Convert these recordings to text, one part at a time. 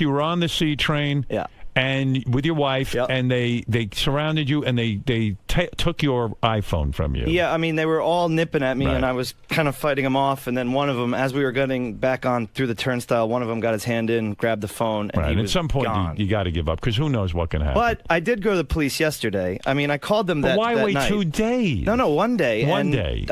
you were on the C train. Yeah. And with your wife, Yep. and they surrounded you, and they took your iPhone from you. Yeah, I mean, they were all nipping at me, Right. and I was kind of fighting them off. And then one of them, as we were getting back on through the turnstile, one of them got his hand in, grabbed the phone, and Right. he At was some point, gone. you got to give up, because who knows what can happen. But I did go to the police yesterday. I mean, I called them But why that wait night. 2 days? No, 1 day. One and day.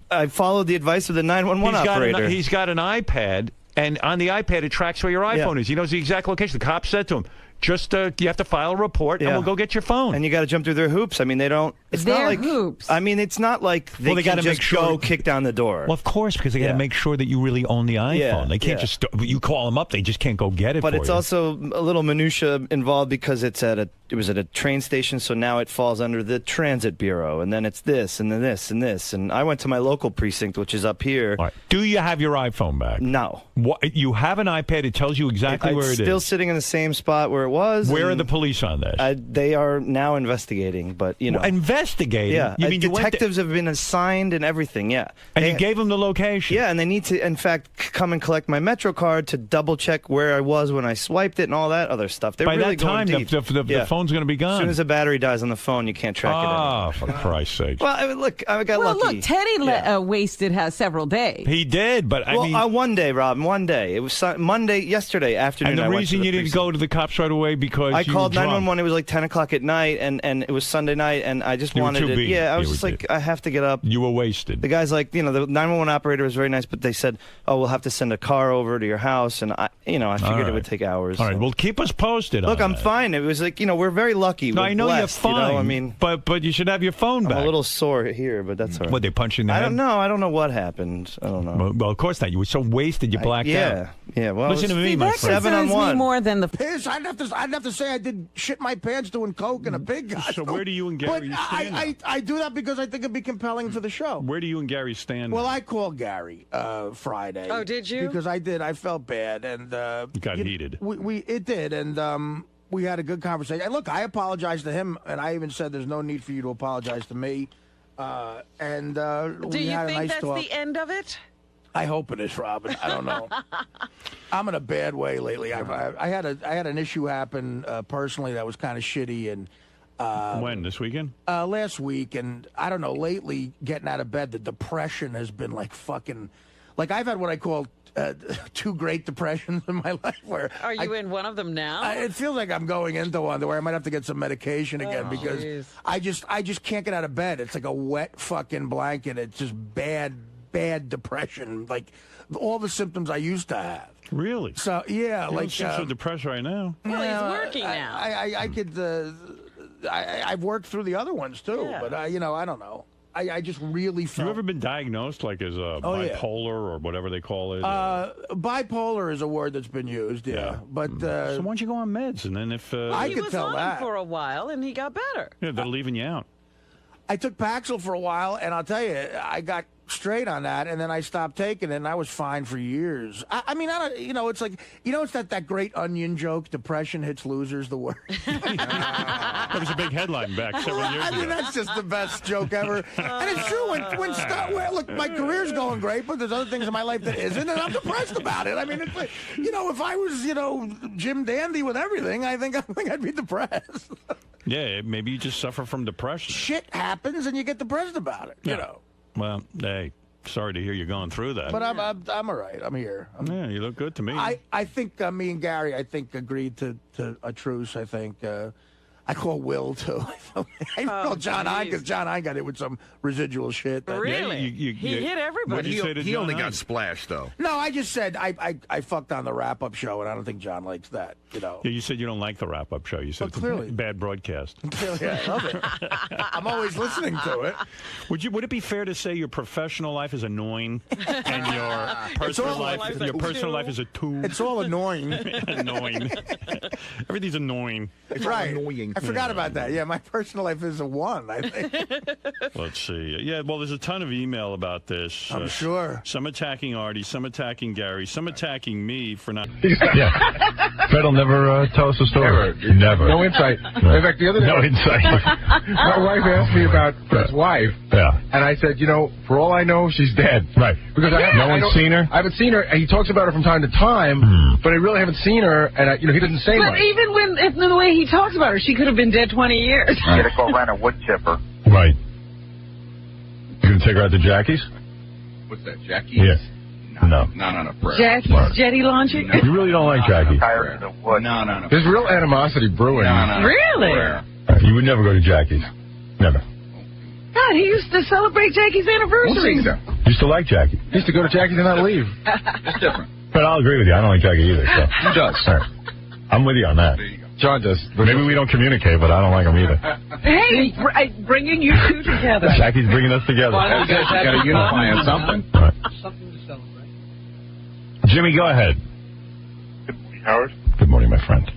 I followed the advice of the 911 operator. He's got an iPad, and on the iPad, it tracks where your iPhone is. He knows the exact location. The cop said to him, just you have to file a report, and we'll go get your phone. And you got to jump through their hoops. I mean, they don't. It's Their not like hoops. I mean, it's not like they gotta can make just sure- go kick down the door. Well, of course, because they got to make sure that you really own the iPhone. Yeah, They can't just you call them up. They just can't go get it. But for it's you. also a little minutia involved because it was at a train station, so now it falls under the Transit Bureau, and then it's this, and then this, and this. And I went to my local precinct, which is up here. All right. Do you have your iPhone back? No. What, you have an iPad. It tells you exactly where it is. It's still sitting in the same spot where it was. Where are and the police on this? they are now investigating, but you know. Investigating? Yeah. You mean you went detectives have been assigned and everything, yeah. and you gave them the location? Yeah, and they need to, in fact, come and collect my Metro card to double check where I was when I swiped it and all that other stuff. They're By really that time, going deep. the phone's going to be gone. As soon as the battery dies on the phone, you can't track it anymore. Oh, for Christ's sake. Well, I mean, look, I got Well, lucky. look, Teddy wasted several days. He did, but I mean... one day, Rob, one day. It was yesterday afternoon. And the I went reason to you didn't go to the cops right away because I you called were drunk. 911. It was like 10 o'clock at night, and it was Sunday night, and I just You were wanted too to. beat. Yeah, I was You just were like, I have to get up. You were wasted. The guy's like, the 911 operator was very nice, but they said, "Oh, we'll have to send a car over to your house," and I figured it would take hours. All right, so. well, keep us posted. Look, on I'm that. fine. It was like, we're very lucky. No, We're I know blessed, you're fine. I mean, but you should have your phone back. I'm a little sore here, but that's all right. What, they punched you in the head? I don't know. I don't know what happened. I don't know. Well, of course not. You were so wasted, you blacked out. Yeah. Well, Listen to me, my That friend. concerns me 7-on-1. more than the Piss. I'd have to say I did shit my pants doing coke in a pig costume. So where do you and Gary But stand? I do that because I think it'd be compelling for the show. Where do you and Gary stand? Well, I called Gary Friday. Oh, did you? Because I did. I felt bad, and You got heated. It did, and we had a good conversation. And look, I apologized to him, and I even said there's no need for you to apologize to me. Do We you had a think nice that's talk. the end of it? I hope it is, Robin. I don't know. I'm in a bad way lately. I had an issue happen personally that was kind of shitty, and when, this weekend? last week, and I don't know. Lately, getting out of bed, the depression has been like fucking. Like I've had what I call 2 great depressions in my life. Where Are you in one of them now? it feels like I'm going into one where I might have to get some medication again because geez. I just can't get out of bed. It's like a wet fucking blanket. It's just bad depression. Like all the symptoms I used to have. Really? So yeah, You like don't seem so depressed right now. Well, he's yeah, working now. I could. I've worked through the other ones too, Yeah. but I don't know. I just really felt. You ever been diagnosed like as yeah. bipolar or whatever they call it? Bipolar is a word that's been used, yeah. But so why don't you go on meds and then if I he could was tell on that. them for a while, and he got better. they're leaving you out. I took Paxil for a while, and I'll tell you, I got straight on that, and then I stopped taking it, and I was fine for years. I mean, it's like, it's that great Onion joke, depression hits losers the worst. There was a big headline back several years I mean, ago. that's just the best joke ever. And it's true. When stuff, look, my career's going great, but there's other things in my life that isn't, and I'm depressed about it. I mean, it's like, if I was, Jim Dandy with everything, I think I'd be depressed. Yeah, maybe you just suffer from depression. Shit happens, and you get depressed about it. You know. Well, hey, sorry to hear you're going through that. But I'm all right. I'm here. Yeah, you look good to me. I think me and Gary, agreed to a truce. I think I call Will too. I call John I because John I got hit with some residual shit. Really? He hit everybody. What'd you say to He John only Hine? got splashed, though. No, I just said I fucked on the wrap-up show, and I don't think John likes that. Yeah, you said you don't like the wrap-up show. You said it's clearly. a bad broadcast. Clearly, I love it. I'm always listening to it. Would it be fair to say your professional life is annoying and your personal life is a 2? It's all annoying. Annoying. Everything's annoying. It's Right. all annoying. I forgot about that. Yeah, my personal life is a 1, I think. Let's see. Yeah, well, there's a ton of email about this. I'm sure. Some attacking Artie, some attacking Gary, some attacking me for not. Yeah. Fred will never tell us a story. Never. No insight. In fact, the other day... No insight. My wife asked me about Fred's wife. Yeah. And I said, for all I know, she's dead. Right. Because no one's seen her? I haven't seen her, and he talks about her from time to time, but I really haven't seen her, and, he doesn't say much. But even if the way he talks about her, she could have been dead 20 years. You gotta go rent a wood chipper. Right. You gonna take her out to Jackie's? What's that, Jackie? Yeah. No. No, Fred. Jackie's Jetty Laundry? You really don't like Jackie? Tired of the wood. No. There's real animosity brewing. No. Really? You would never go to Jackie's? Never. God, he used to celebrate Jackie's anniversary. You used to like Jackie? He used to go to Jackie's and not leave. It's different. But I'll agree with you. I don't like Jackie either. So. Who does? All right. I'm with you on that. There you go. John does. Maybe we don't communicate, but I don't like him either. Hey, bringing you two together. Jackie's bringing us together. You got to unify on something. All right. Jimmy, go ahead. Good morning, Howard. Good morning, my friend.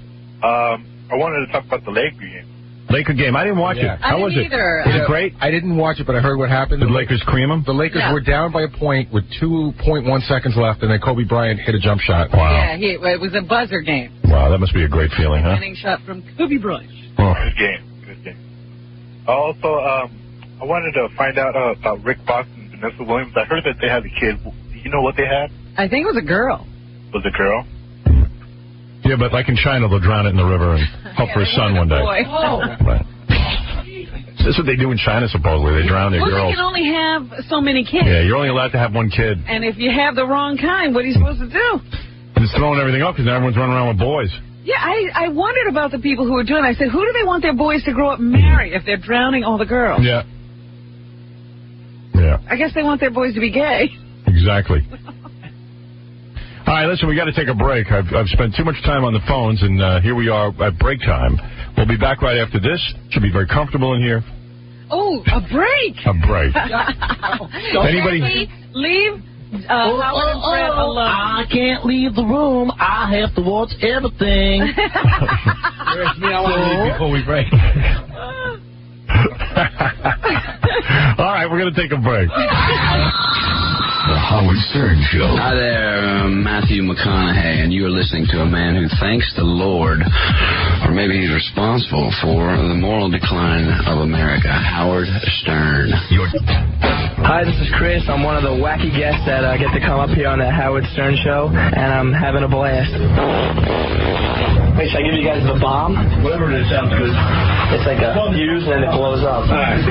I wanted to talk about the Laker game. Laker game. I didn't watch it. How was it? Was it great? I didn't watch it, but I heard what happened. Did Lakers cream them? The Lakers were down by a point with 2.1 seconds left, and then Kobe Bryant hit a jump shot. Wow. Yeah, it was a buzzer game. Wow, that must be a great feeling, huh? Winning shot from Kobe Bryant. Oh. Good game. Also, I wanted to find out about Rick Fox and Vanessa Williams. I heard that they had a kid. Do you know what they had? I think it was a girl. Was it a girl? Yeah, but like in China, they'll drown it in the river and hope for a son one day. Boy. Oh. Right. That's what they do in China, supposedly. They drown their girls. You can only have so many kids. Yeah, you're only allowed to have one kid. And if you have the wrong kind, what are you supposed to do? And it's throwing everything up because everyone's running around with boys. Yeah, I wondered about the people who are doing it. I said, who do they want their boys to grow up and marry if they're drowning all the girls? Yeah. Yeah. I guess they want their boys to be gay. Exactly. All right, listen, we got to take a break. I've spent too much time on the phones, and here we are at break time. We'll be back right after this. Should be very comfortable in here. Oh, a break. A break. Anybody? Jackie, leave Howard and Fred alone. I can't leave the room. I have to watch everything. Where's me? I want to leave before we break. All right, we're going to take a break. The Howard Stern Show. Hi there, Matthew McConaughey, and you are listening to a man who thanks the Lord, or maybe he's responsible for the moral decline of America, Howard Stern. Hi, this is Chris. I'm one of the wacky guests that get to come up here on the Howard Stern Show, and I'm having a blast. Wait, should I give you guys the bomb? Whatever it is, sounds good. It's like a fuse and it blows up. All right.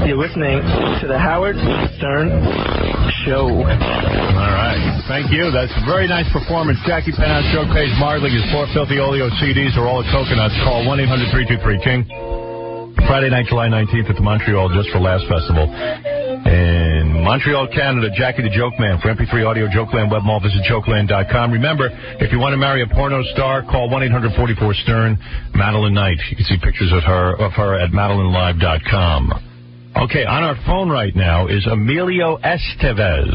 You're listening to the Howard Stern Show. All right. Thank you. That's a very nice performance. Jackie Penthouse Showcase Marley. His 4 Filthy Oleo CDs are all at Coconuts. Call 1-800-323-KING. Friday night, July 19th at the Montreal Just for Laughs Festival. In Montreal, Canada, Jackie the Joke Man. For MP3 audio, Jokeland web mall, visit jokeland.com. Remember, if you want to marry a porno star, call 1-800-44-STERN. Madeline Knight. You can see pictures of her at madelinelive.com. Okay, on our phone right now is Emilio Estevez.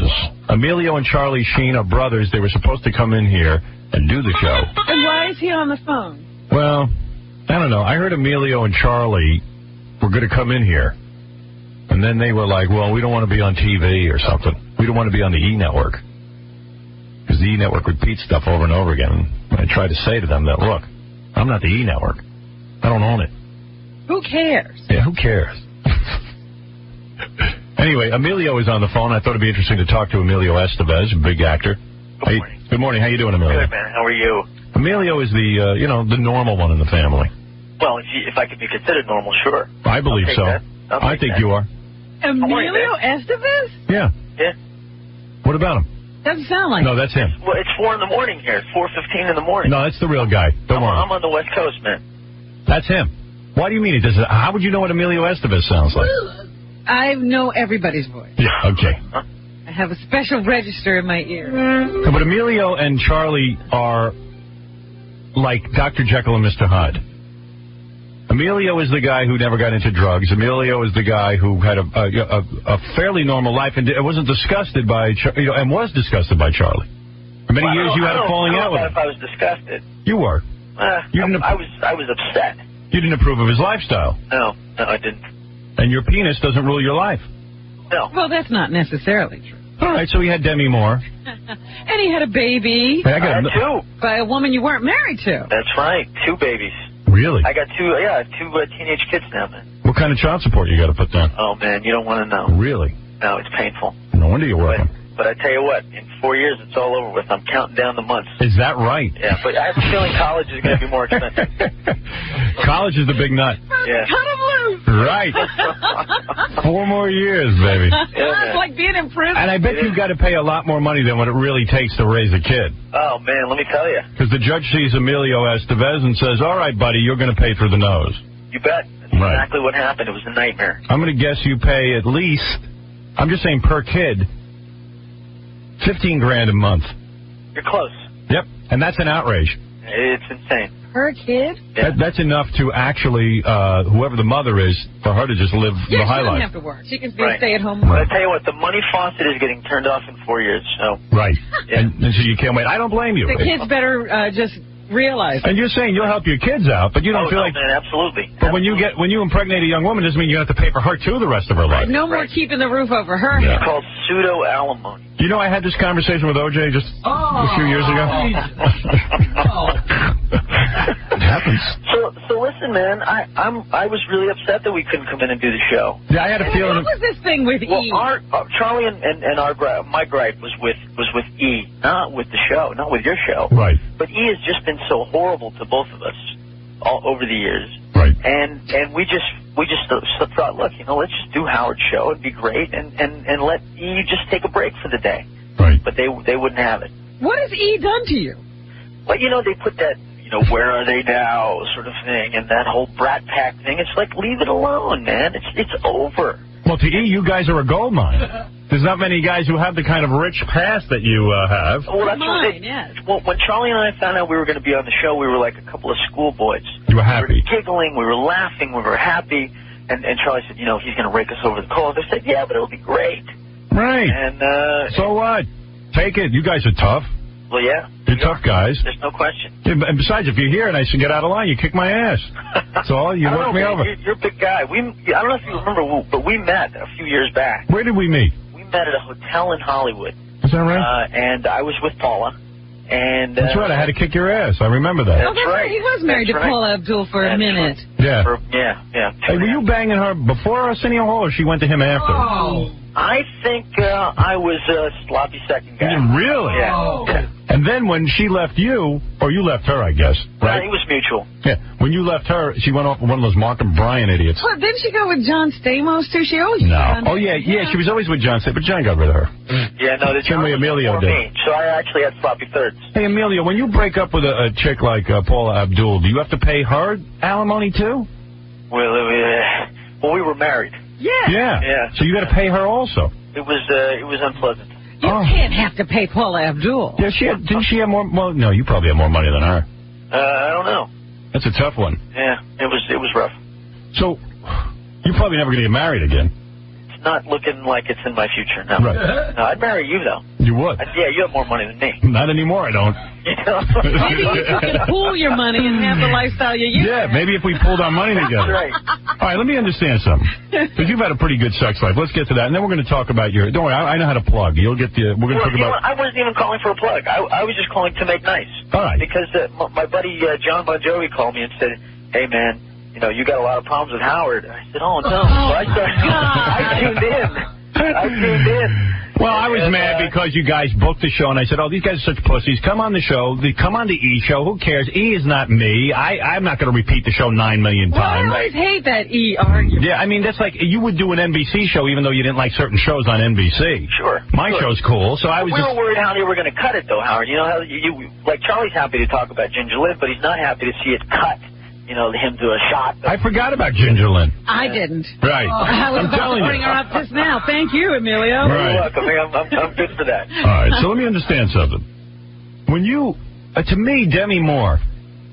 Emilio and Charlie Sheen are brothers. They were supposed to come in here and do the show. And why is he on the phone? Well, I don't know. I heard Emilio and Charlie were going to come in here. And then they were like, well, we don't want to be on TV or something. We don't want to be on the E! Network. Because the E! Network repeats stuff over and over again. And I tried to say to them that, look, I'm not the E! Network. I don't own it. Who cares? Yeah, who cares? Anyway, Emilio is on the phone. I thought it'd be interesting to talk to Emilio Estevez, a big actor. Good morning. Good morning. How you doing, Emilio? Good, man. How are you? Emilio is the, the normal one in the family. Well, if I could be considered normal, sure. I believe so. I think you are. Emilio Estevez? Yeah. Yeah. What about him? Doesn't sound like No, that's him. Well, it's 4 in the morning here. It's 4:15 in the morning. No, that's the real guy. Don't worry. I'm on the West Coast, man. That's him. Why do you mean he does it? How would you know what Emilio Estevez sounds like? I know everybody's voice. Yeah, okay. I have a special register in my ear. But Emilio and Charlie are like Dr. Jekyll and Mr. Hyde. Emilio is the guy who never got into drugs. Emilio is the guy who had a fairly normal life and it wasn't disgusted by, and was disgusted by Charlie. For many years you had a falling out with him. I don't know if I was disgusted. You were. I was upset. You didn't approve of his lifestyle. No, I didn't. And your penis doesn't rule your life. No. Well, that's not necessarily true. All right, so he had Demi Moore. And he had a baby. Hey, I got two. By a woman you weren't married to. That's right. 2 babies. Really? I got 2. Yeah, I have 2 teenage kids now, man. What kind of child support you got to put down? Oh man, you don't want to know. Really? No, it's painful. No wonder you're working. But I tell you what, in 4 years it's all over with. I'm counting down the months. Is that right? Yeah, but I have a feeling college is going to be more expensive. College is the big nut. Yeah. Cut him loose. Right. 4 more years, baby. It's like being in prison. And I bet you've got to pay a lot more money than what it really takes to raise a kid. Oh man, let me tell you. Because the judge sees Emilio Estevez and says, all right, buddy, you're going to pay for the nose. You bet. That's exactly what happened. It was a nightmare. I'm going to guess you pay at least, I'm just saying per kid, $15,000 a month. You're close. Yep, and that's an outrage. It's insane. Per kid? Yeah. That's enough to actually, whoever the mother is, for her to just live the high she life. doesn't have to work. She can be a stay-at-home But mom. I tell you what, the money faucet is getting turned off in 4 years. So. Right. Yeah. And so you can't wait. I don't blame you. The kids better just realize it. And you're saying you'll help your kids out, but you don't feel like... man, absolutely. But when you impregnate a young woman, doesn't mean you have to pay for her too the rest of her life. No more keeping the roof over her Yeah. head. It's called pseudo-alimony. You know, I had this conversation with OJ just a few years ago. It happens. So listen, man. I was really upset that we couldn't come in and do the show. Yeah, I had a feeling. What was this thing with E? Charlie and my gripe was with E, not with the show, not with your show. Right. But E has just been so horrible to both of us all over the years. Right. And we just thought, look, let's just do Howard's show. It'd be great, and let E just take a break for the day. Right. But they wouldn't have it. What has E done to you? Well, they put that, where are they now sort of thing, and that whole Brat Pack thing. It's like, leave it alone, man. It's over. Well, to E, you guys are a gold mine. There's not many guys who have the kind of rich past that you have. Well, that's Well, when Charlie and I found out we were going to be on the show, we were like a couple of schoolboys. You were happy. We were giggling, we were laughing, we were happy. And Charlie said, he's going to rake us over the coals. I said, yeah, but it'll be great. Right. And so what? Take it. You guys are tough. Well, yeah. You're tough guys. There's no question. Yeah, and besides, if you're here and I should get out of line, you kick my ass. That's all. You work me over. You're a big guy. I don't know if you remember, but we met a few years back. Where did we meet? We met at a hotel in Hollywood. Is that right? And I was with Paula. And that's right. I had to kick your ass. I remember that. That's right. He was married to Paula Abdul for a minute. Yeah. Yeah. Hey, were you banging her before Arsenio Hall, or she went to him after? Oh. I think I was a sloppy second guy. Really? Yeah. And then when she left you, or you left her, I guess, right? It was mutual. Yeah. When you left her, she went off with one of those Mark and Brian idiots. Well, didn't she go with John Stamos, too? She always Oh, yeah, she was always with John, but John got rid of her. Yeah, no, the John was Emilio before did. me, so I actually had sloppy thirds. Hey, Emilio, when you break up with a chick like Paula Abdul, do you have to pay her alimony, too? Well, we were married. Yeah. So you got to pay her also. It was unpleasant. You can't have to pay Paula Abdul. Yeah, didn't she have more? Well, no, you probably have more money than her. I don't know. That's a tough one. Yeah, it was rough. So, you're probably never going to get married again. It's not looking like it's in my future, no. Right. No, I'd marry you, though. You would? Yeah, you have more money than me. Not anymore, I don't. Maybe you can pool your money and have the lifestyle you used to have. Maybe if we pulled our money together. Right. All right, let me understand something. Because you've had a pretty good sex life. Let's get to that, and then we're going to talk about your... Don't worry, I know how to plug. We're going to talk about... I wasn't even calling for a plug. I was just calling to make nice. All right. Because my buddy John Bon Jovi called me and said, hey, man, you got a lot of problems with Howard. I said, oh, no. So I tuned in. Well, I was mad because you guys booked the show, and I said, oh, these guys are such pussies. Come on the show. Come on the E show. Who cares? E is not me. I'm not going to repeat the show 9 million times. I always hate that E argument. Yeah, I mean, that's like you would do an NBC show even though you didn't like certain shows on NBC. Sure. My show's cool, so I was We were worried how they were going to cut it, though, Howard. You know how like Charlie's happy to talk about Ginger Lynn, but he's not happy to see it cut. Him do a shot. I forgot about Ginger Lynn. I didn't. Right. I was about to bring her up just now. Thank you, Emilio. Right. You're welcome. I'm good for that. All right, so let me understand something. When you, to me, Demi Moore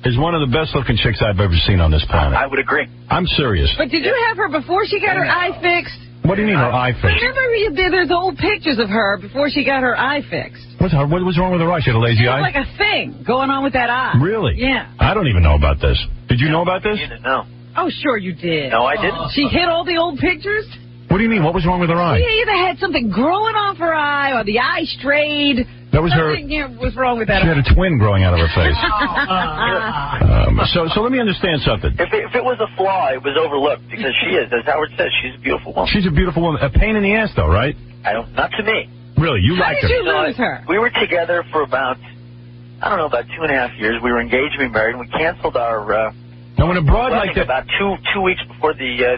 is one of the best-looking chicks I've ever seen on this planet. I would agree. I'm serious. But did you have her before she got her eye fixed? What do you mean her eye fixed? Remember, there's old pictures of her before she got her eye fixed. What was wrong with her eye? She had a lazy eye? Like a thing going on with that eye. Really? Yeah. I don't even know about this. Did you know about this? You didn't know. Oh, sure you did. No, I didn't. She hit all the old pictures? What do you mean? What was wrong with her eye? She either had something growing off her eye or the eye strayed. That was her. Something was wrong with that. She had a twin growing out of her face. So let me understand something. If it was a flaw, it was overlooked because she is, as Howard says, she's a beautiful woman. She's a beautiful woman. A pain in the ass, though, right? Not to me. Really, you liked her. How did you lose her? We were together for about 2.5 years. We were engaged to be married, and we canceled our now, when a broad like that, about two weeks before the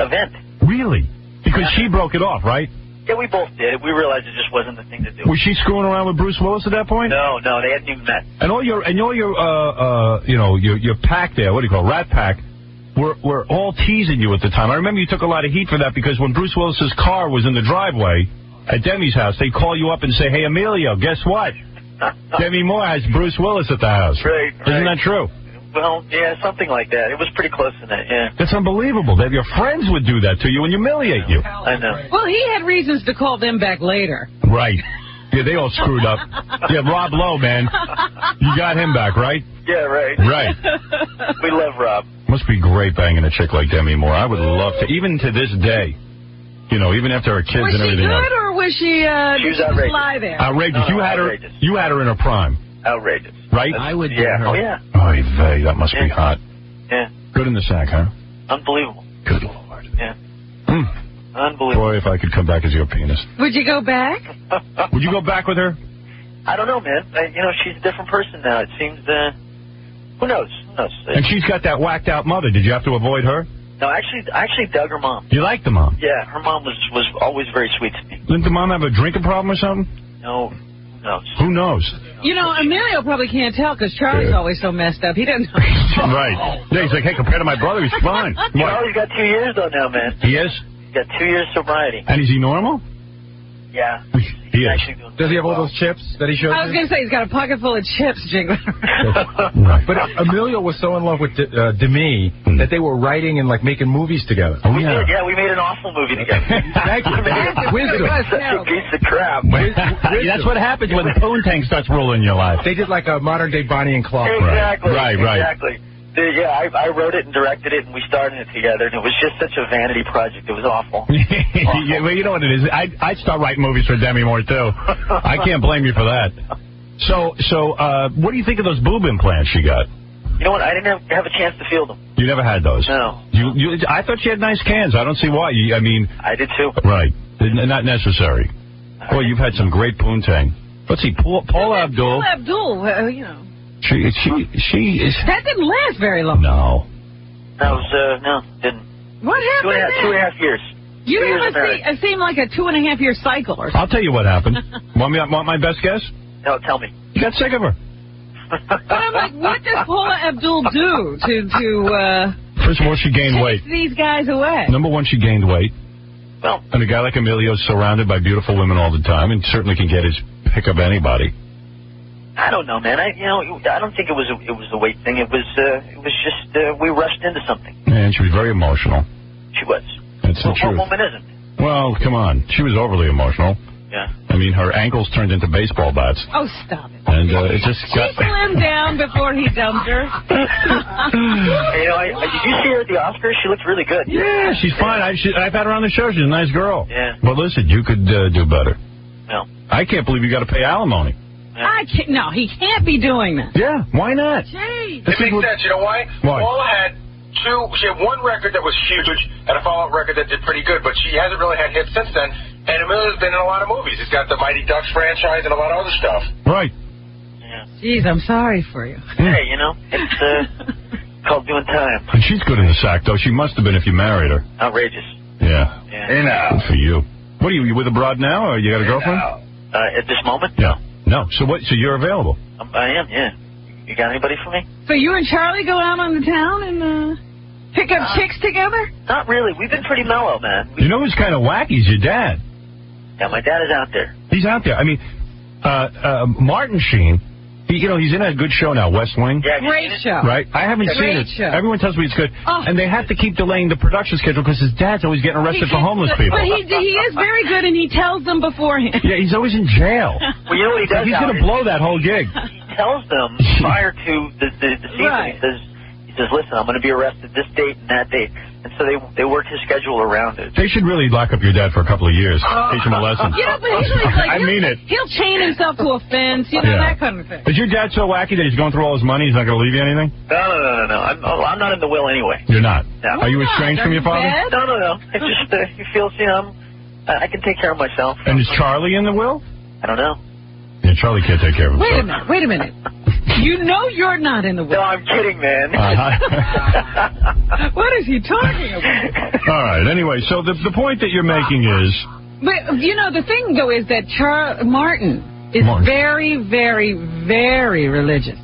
event. Really? Because she broke it off, right? Yeah, we both did. We realized it just wasn't the thing to do. Was she screwing around with Bruce Willis at that point? No, they hadn't even met. And all your pack there, what do you call it, Rat Pack, were all teasing you at the time. I remember you took a lot of heat for that because when Bruce Willis's car was in the driveway at Demi's house, they'd call you up and say, "Hey, Emilio, guess what? Demi Moore has Bruce Willis at the house." Right. Isn't that true? Well, yeah, something like that. It was pretty close to that, yeah. That's unbelievable. That your friends would do that to you and humiliate you. I know. Well, he had reasons to call them back later. Right. Yeah, they all screwed up. Yeah, Rob Lowe, man. You got him back, right? Yeah, right. Right. We love Rob. Must be great banging a chick like Demi Moore. I would love to, even to this day. Even after her kids and everything else. Was she good or was she outrageous. fly there? Outrageous. Outrageous. You had her in her prime. Outrageous. Right? I would do Yeah. her. Oh, yeah. Oy vey, that must be hot. Yeah. Good in the sack, huh? Unbelievable. Good Lord. Yeah. Unbelievable. Boy, if I could come back as your penis. Would you go back? Would you go back with her? I don't know, man. She's a different person now. It seems, who knows? And she's got that whacked out mother. Did you have to avoid her? No, I actually dug her mom. You liked the mom? Yeah, her mom was always very sweet to me. Didn't the mom have a drinking problem or something? No. Who knows? Emilio probably can't tell because Charlie's always so messed up. He doesn't know. Right. Yeah, he's like, hey, compared to my brother, he's fine. Charlie's got 2 years, though, now, man. He is? He's got 2 years sobriety. And is he normal? Yeah. He is. Actually doing Does he have all those chips that he showed I was going to say, he's got a pocket full of chips jiggling around. Right. But Emilio was so in love with Demi that they were writing and making movies together. Oh, we did, yeah, we made an awful movie together. Thank you. Wisdom. Such a piece of crap. That's what happens when the poontang starts ruling your life. They did like a modern day Bonnie and Clyde. Exactly. Right. Exactly. Yeah, I wrote it and directed it, and we starred in it together, and it was just such a vanity project. It was awful. Yeah, well, you know what it is. I'd start writing movies for Demi Moore, too. I can't blame you for that. So, what do you think of those boob implants she got? You know what? I didn't have a chance to feel them. You never had those? No. I thought you had nice cans. I don't see why. I did, too. Right. Not necessary. Well, you've had some great poontang. Let's see, Paul Abdul. Paul Abdul, She is... That didn't last very long. No. That was, no, didn't. What happened then? 2.5 years. You have seemed like a 2.5-year cycle or something. I'll tell you what happened. Want my best guess? No, tell me. You got sick of her. But I'm like, what does Paula Abdul do to First of all, she gained weight. These guys away? Number one, she gained weight. Well, and a guy like Emilio is surrounded by beautiful women all the time and certainly can get his pick of anybody. I don't know, man. I don't think it was a weight thing. It was just we rushed into something. And she was very emotional. She was. That's the truth. What woman isn't? Well, come on. She was overly emotional. Yeah. I mean, her ankles turned into baseball bats. Oh, stop it. And it just got... She slimmed down before he dumped her. Did you see her at the Oscars? She looked really good. Yeah, she's fine. I've had her on the show. She's a nice girl. Yeah. But listen, you could do better. No. I can't believe you got to pay alimony. I can't. No, he can't be doing that. Yeah, why not? Jeez. It makes sense. You know why? Why? Paula had she had one record that was huge and a follow-up record that did pretty good, but she hasn't really had hits since then. And Emilio's been in a lot of movies. He's got the Mighty Ducks franchise and a lot of other stuff. Right. Yeah. Jeez, I'm sorry for you. Hey, it's called doing time. And she's good in the sack, though. She must have been if you married her. Outrageous. Yeah. Good for you. What are you with a broad now, or you got a girlfriend? At this moment? Yeah. No. So you're available? I am, yeah. You got anybody for me? So you and Charlie go out on the town and pick up chicks together? Not really. We've been pretty mellow, man. You know who's kind of wacky is your dad. Yeah, my dad is out there. He's out there. I mean, Martin Sheen, he's in a good show now, West Wing. Yeah, great show. Right? I haven't seen it. Show. Everyone tells me it's good. Oh. And they have to keep delaying the production schedule because his dad's always getting arrested for homeless people. But he is very good, and he tells them beforehand. Yeah, he's always in jail. Well, you know what he does? He's going to blow that whole gig. He tells them prior to the season. Right. He says, says, listen, I'm going to be arrested this date and that date. And so they worked his schedule around it. They should really lock up your dad for a couple of years. Teach him a lesson. Yeah, but he's like I mean it. He'll chain himself to a fence, that kind of thing. Is your dad so wacky that he's going through all his money, he's not going to leave you anything? No. I'm not in the will anyway. You're not? No. Are you estranged from your father? No. It's just he feels, I can take care of myself. And is Charlie in the will? I don't know. Yeah, Charlie can't take care of himself. Wait a minute. You know you're not in the will. No, I'm kidding, man. What is he talking about? All right. Anyway, so the point that you're making is... But, the thing, though, is that Martin is very, very, very religious.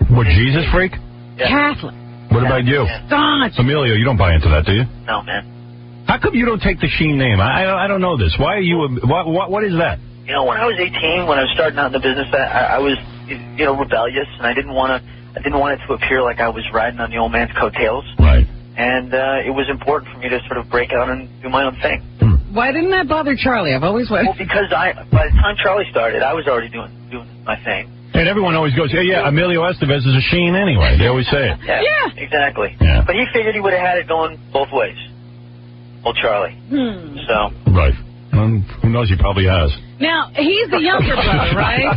What, Jesus freak? Catholic. What about you? Staunch. Emilio, you don't buy into that, do you? No, man. How come you don't take the Sheen name? I don't know this. Why are you... What is that? When I was 18, when I was starting out in the business, I was, rebellious, and I didn't want it to appear like I was riding on the old man's coattails. Right. And it was important for me to sort of break out and do my own thing. Why didn't that bother Charlie? I've always wondered. Well, because by the time Charlie started, I was already doing my thing. And everyone always goes, yeah, Emilio Estevez is a Sheen anyway. They always say it. Yeah. Exactly. Yeah. But he figured he would have had it going both ways. Old Charlie. So. Right. Who knows? He probably has. Now, he's the younger brother, right?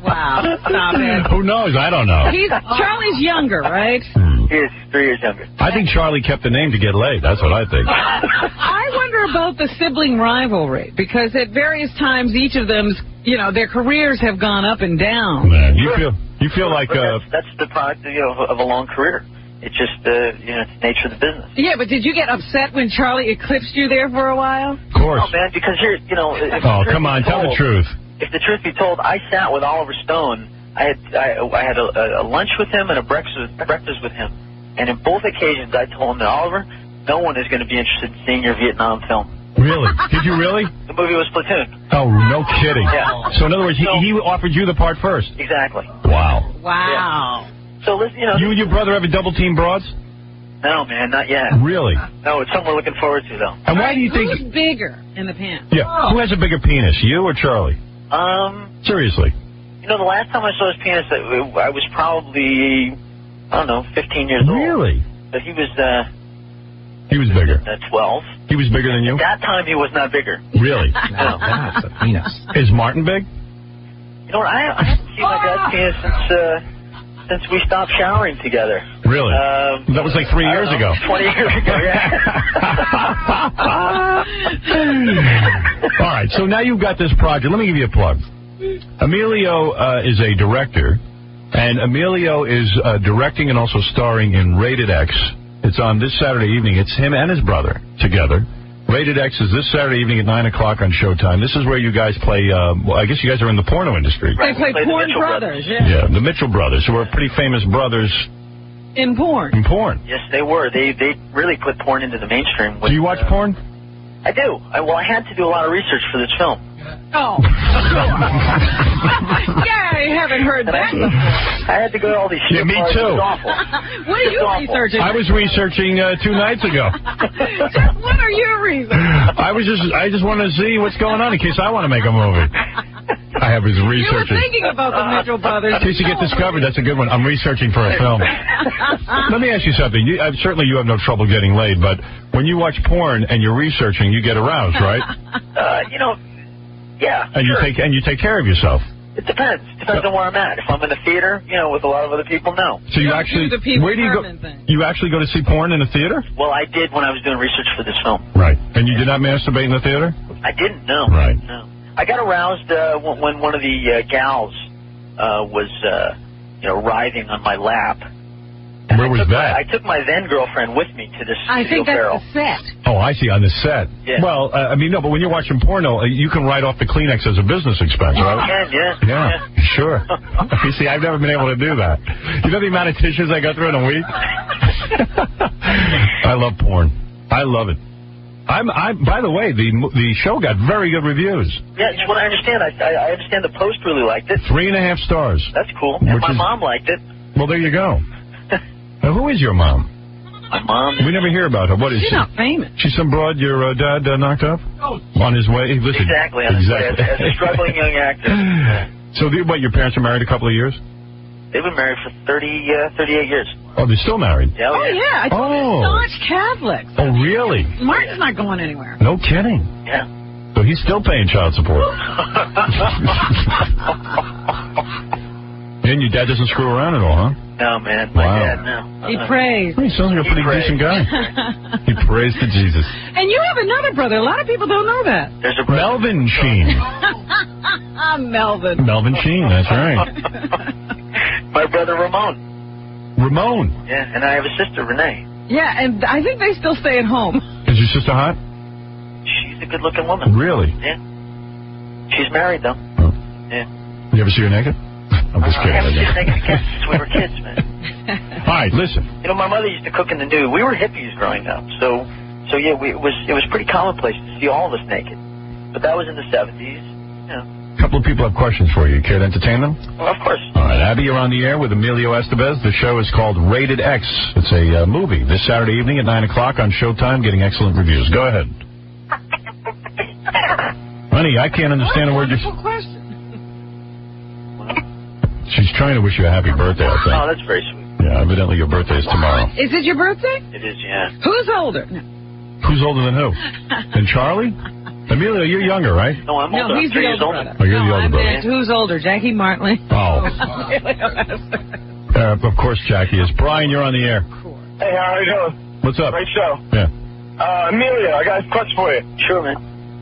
Wow. Stop it. Who knows? I don't know. Charlie's younger, right? He is 3 years younger. I think Charlie kept the name to get laid. That's what I think. I wonder about the sibling rivalry, because at various times, each of them's, their careers have gone up and down. Man, you feel like... That's the product, of a long career. It's just, it's the nature of the business. Yeah, but did you get upset when Charlie eclipsed you there for a while? Of course. Oh, man, because here, come on, tell the truth. If the truth be told, I sat with Oliver Stone. I had a lunch with him and a breakfast with him. And in both occasions, I told him that, Oliver, no one is going to be interested in seeing your Vietnam film. Really? Did you really? The movie was Platoon. Oh, no kidding. Yeah. So, in other words, he offered you the part first? Exactly. Wow. Wow. Yeah. So, listen, You and your brother ever double-team broads? No, man, not yet. Really? No, it's something we're looking forward to, though. And why do you think... Who's bigger in the pants? Yeah. Who has a bigger penis, you or Charlie? Seriously. The last time I saw his penis, I was probably, 15 years old. Really? But he was... He was bigger. 12. He was bigger than you? At that time, he was not bigger. Really? No. That's a penis. Is Martin big? I haven't seen my dad's penis since we stopped showering together. Really? That was like 3 years ago. 20 years ago, yeah. All right, so now you've got this project. Let me give you a plug. Emilio is a director, and Emilio is directing and also starring in Rated X. It's on this Saturday evening. It's him and his brother together. Rated X is this Saturday evening at 9 o'clock on Showtime. This is where you guys play, I guess you guys are in the porno industry. They play Porn Brothers, yeah. Yeah, the Mitchell Brothers, who are pretty famous brothers. In porn. In porn. Yes, they were. They really put porn into the mainstream. Do you watch porn? I do. I had to do a lot of research for this film. Oh. Yeah, I haven't heard that before. I had to go to all these shit me bars. too. It was awful. What are you researching? I was researching 2 nights ago. What are you researching? I just wanted to see what's going on in case I want to make a movie. I was researching. You were thinking about the Mitchell Brothers. In case you get discovered, that's a good one. I'm researching for a film. Let me ask you something. Certainly you have no trouble getting laid, but when you watch porn and you're researching, you get aroused, right? Yeah. And sure. you take care of yourself. It depends. Depends on where I'm at. If I'm in the theater, with a lot of other people, no. So you actually, where do you go? You actually go to see porn in the theater? Well, I did when I was doing research for this film. Right. And you did not masturbate in the theater? I didn't. No. Right. No. I got aroused when one of the gals was, writhing on my lap. Where was that? I took my then girlfriend with me to this I think that's barrel. the set. Oh, I see, on the set. Yeah. Well, no, but when you're watching porno, you can write off the Kleenex as a business expense, right? You can, Yeah, sure. You see, I've never been able to do that. You know the amount of tissues I go through in a week? I love porn. I love it. By the way, the show got very good reviews. Yeah, it's what I understand. I understand the Post really liked it. 3.5 stars. That's cool. And my mom liked it. Well, there you go. Now, who is your mom? My mom? We never hear about her. What is she? She's not famous. She's some broad your dad knocked up? On his way? Listen, exactly. On his way. As a struggling young actor. So, your parents were married a couple of years? They've been married for 38 years. Oh, they're still married? Yeah, Oh, yeah. I thought they're staunch Catholics. Oh, really? Martin's not going anywhere. No kidding. Yeah. So he's still paying child support. And your dad doesn't screw around at all, huh? No, man. My dad, no. He prays. He sounds like a pretty decent guy. He prays to Jesus. And you have another brother. A lot of people don't know that. There's a brother. Melvin Sheen. Melvin. Melvin Sheen, that's right. My brother Ramon. Ramon. Yeah, and I have a sister, Renee. Yeah, and I think they still stay at home. Is your sister hot? She's a good-looking woman. Really? Yeah. She's married, though. Oh. Yeah. You ever see her naked? I'm just kidding. I haven't seen her naked again since we were kids, man. All right, listen. You know, my mother used to cook in the nude. We were hippies growing up, so yeah, it was pretty commonplace to see all of us naked. But that was in the 70s. Yeah. A couple of people have questions for you. Care to entertain them? Well, of course. All right, Abby, you're on the air with Emilio Estevez. The show is called Rated X. It's a movie this Saturday evening at 9 o'clock on Showtime, getting excellent reviews. Go ahead. Honey, I can't understand a word you're saying. Question. She's trying to wish you a happy birthday, I think. Oh, that's very sweet. Yeah, evidently your birthday is tomorrow. Is it your birthday? It is, yeah. Who's older? No. Who's older than who? Than Charlie? Emilio, you're younger, right? No, I'm older. No, he's I'm 3 the years older older. brother. Oh, you're the older brother. Who's older? Jackie Martley? Oh. Of course Jackie is. Brian, you're on the air. Hey, how are you doing? What's up? Great show. Yeah. Emilio, I got a question for you. Sure, man.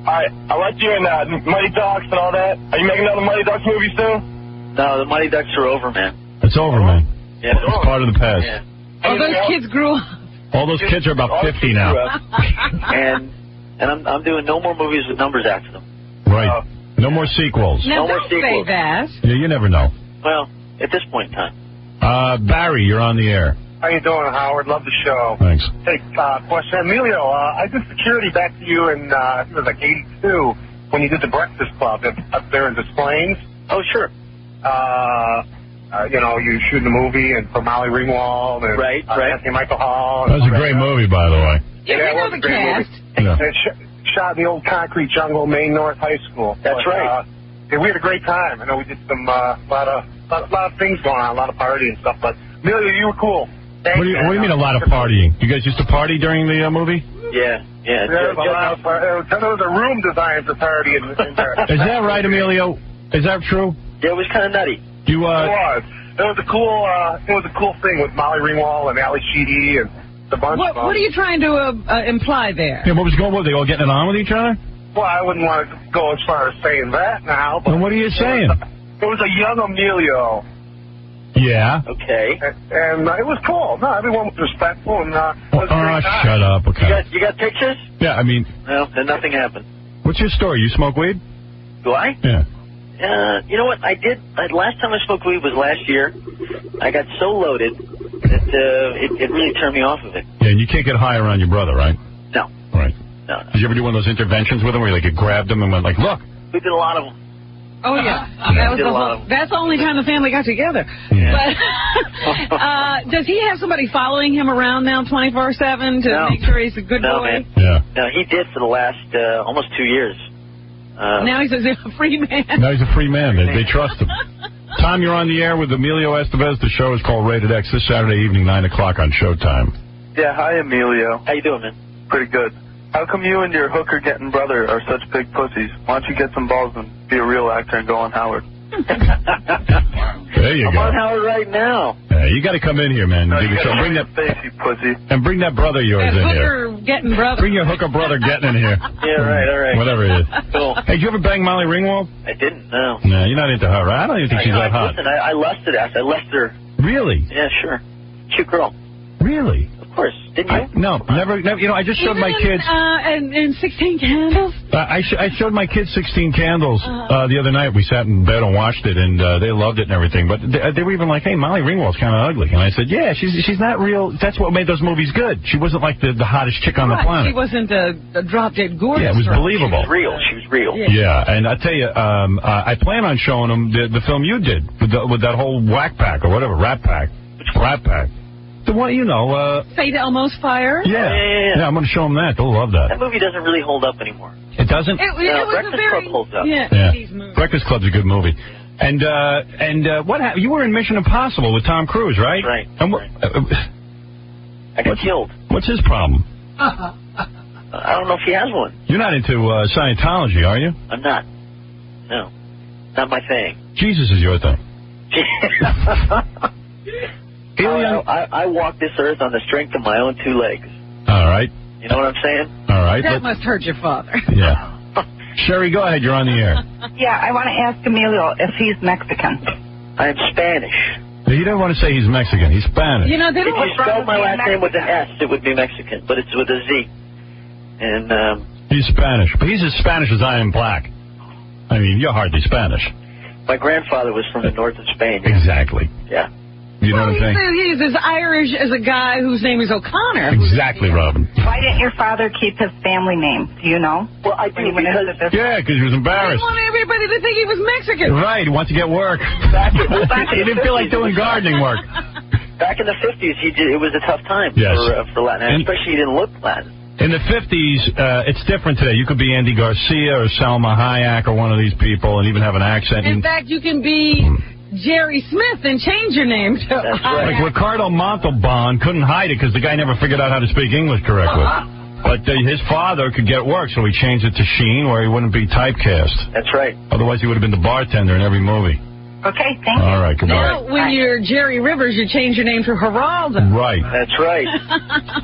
I like you in Mighty Ducks and all that. Are you making another Mighty Ducks movie soon? No, the Mighty Ducks are over, man. It's over, man. Yeah, It's part of the past. Yeah. Oh, those kids grew up. All those kids are about 50 now. and I'm doing no more movies with numbers after them. Right. No more sequels. Now, No more don't say sequels. that. Yeah, you never know. Well, at this point in time. Barry, you're on the air. How you doing, Howard? Love the show. Thanks. Hey, question. Emilio, I did security back to you in, I think it was like 82, when you did the Breakfast Club up there in Des Plaines. Oh, sure. You know, you shooting a movie and for Molly Ringwald and Right. Anthony Michael Hall. That was a great movie, by the way. Yeah, we it know was the a great cast. movie. Yeah. And shot in the old concrete jungle, Maine North High School. That's right. Yeah, we had a great time. I know we did some lot of things going on, a lot of party and stuff. But Emilio, you were cool. Thanks, What do you mean a lot of partying? You guys used to party during the movie? Yeah. There was a room designed for party in there. Is that right, Emilio? Is that true? Yeah, it was kind of nutty. It was. It was a cool thing with Molly Ringwald and Ali Sheedy and the bunch of them. What are you trying to imply there? Yeah, what was going on? Were they all getting it on with each other? Well, I wouldn't want to go as far as saying that now. But Well, what are you saying? It was a young Emilio. Yeah. Okay. And it was cool. No, everyone was respectful and it was a great time. Shut up. Okay. You got pictures? Yeah, I mean, No, then nothing happened. what's your story? You smoke weed? Do I? Yeah. You know what? I did. Last time I smoked weed was last year. I got so loaded that it really turned me off of it. Yeah, and you can't get high around your brother, right? No. Right. No. Did you ever do one of those interventions with him where you grabbed him and went like, look? We did a lot of them. Oh, yeah. That's the only time the family got together. Yeah. But does he have somebody following him around now 24/7 to No. make sure he's a good No, boy? man. Yeah. No, he did for the last almost 2 years. Now he's a free man. Now he's a free man. They trust him. Tom, you're on the air with Emilio Estevez. The show is called Rated X this Saturday evening, 9 o'clock on Showtime. Yeah, hi, Emilio. How you doing, man? Pretty good. How come you and your hooker-getting brother are such big pussies? Why don't you get some balls and be a real actor and go on Howard? There you I'm go. on Howard right now. Yeah, you got to come in here, man. No, Give you me some- gotta bring show that your face, you pussy. and bring that brother of yours That in here. hooker getting brother. Bring your hooker brother getting in here. Yeah, right, all right. Whatever it is. Cool. Hey, did you ever bang Molly Ringwald? I didn't, no. No, you're not into her, right? I don't even think she's that hot. Listen, I lusted after. I left her. Really? Yeah, sure. Cute girl. Really? Of course. Didn't you? No, never. You know, I just showed my kids. And 16 Candles? I showed my kids 16 Candles the other night. We sat in bed and watched it, and they loved it and everything. But they were even like, "Hey, Molly Ringwald's kind of ugly." And I said, "Yeah, she's not real. That's what made those movies good. She wasn't like the hottest chick on the planet. She wasn't a drop-dead gorgeous. Yeah, it was believable. She was real. Yeah, and I tell you, I plan on showing them the film you did with that whole whack pack or whatever, Rat Pack. Rat Pack. The one, you know. St. Elmo's Fire? Yeah, I'm going to show them that. They'll love that. That movie doesn't really hold up anymore. It doesn't? It was Breakfast a very... Club holds up. Yeah. Breakfast Club's a good movie. And what happened? You were in Mission Impossible with Tom Cruise, right? Right. And I got killed. What's his problem? I don't know if he has one. You're not into Scientology, are you? I'm not. No. Not my thing. Jesus is your thing. I walk this earth on the strength of my own 2 legs. All right. You know what I'm saying? All right. That must hurt your father. Yeah. Sherry, go ahead. You're on the air. Yeah, I want to ask Emilio if he's Mexican. I'm Spanish. He doesn't want to say he's Mexican. He's Spanish. You know, if you spelled my last name with an S, it would be Mexican, but it's with a Z. And he's Spanish, but he's as Spanish as I am black. I mean, you're hardly Spanish. My grandfather was from the north of Spain. Exactly. Yeah. You know what I'm saying? He's as Irish as a guy whose name is O'Connor. Exactly, Robin. Why didn't your father keep his family name? Do you know? Well, I do because... Yeah, because he was He embarrassed. wanted everybody to think he was Mexican. Right, he wants to get work. He didn't feel like doing gardening work. Back in the 50s, it was a tough time for Latin, especially he didn't look Latin. In the 50s, it's different today. You could be Andy Garcia or Salma Hayek or one of these people and even have an accent. In fact, you can be Jerry Smith and change your name to Like Ricardo Montalban couldn't hide it because the guy never figured out how to speak English correctly. But his father could get work, so he changed it to Sheen where he wouldn't be typecast. That's right. Otherwise, he would have been the bartender in every movie. Okay, thank you. All right, goodbye. Now, when you're Jerry Rivers, you change your name to Geraldo. Right. That's right.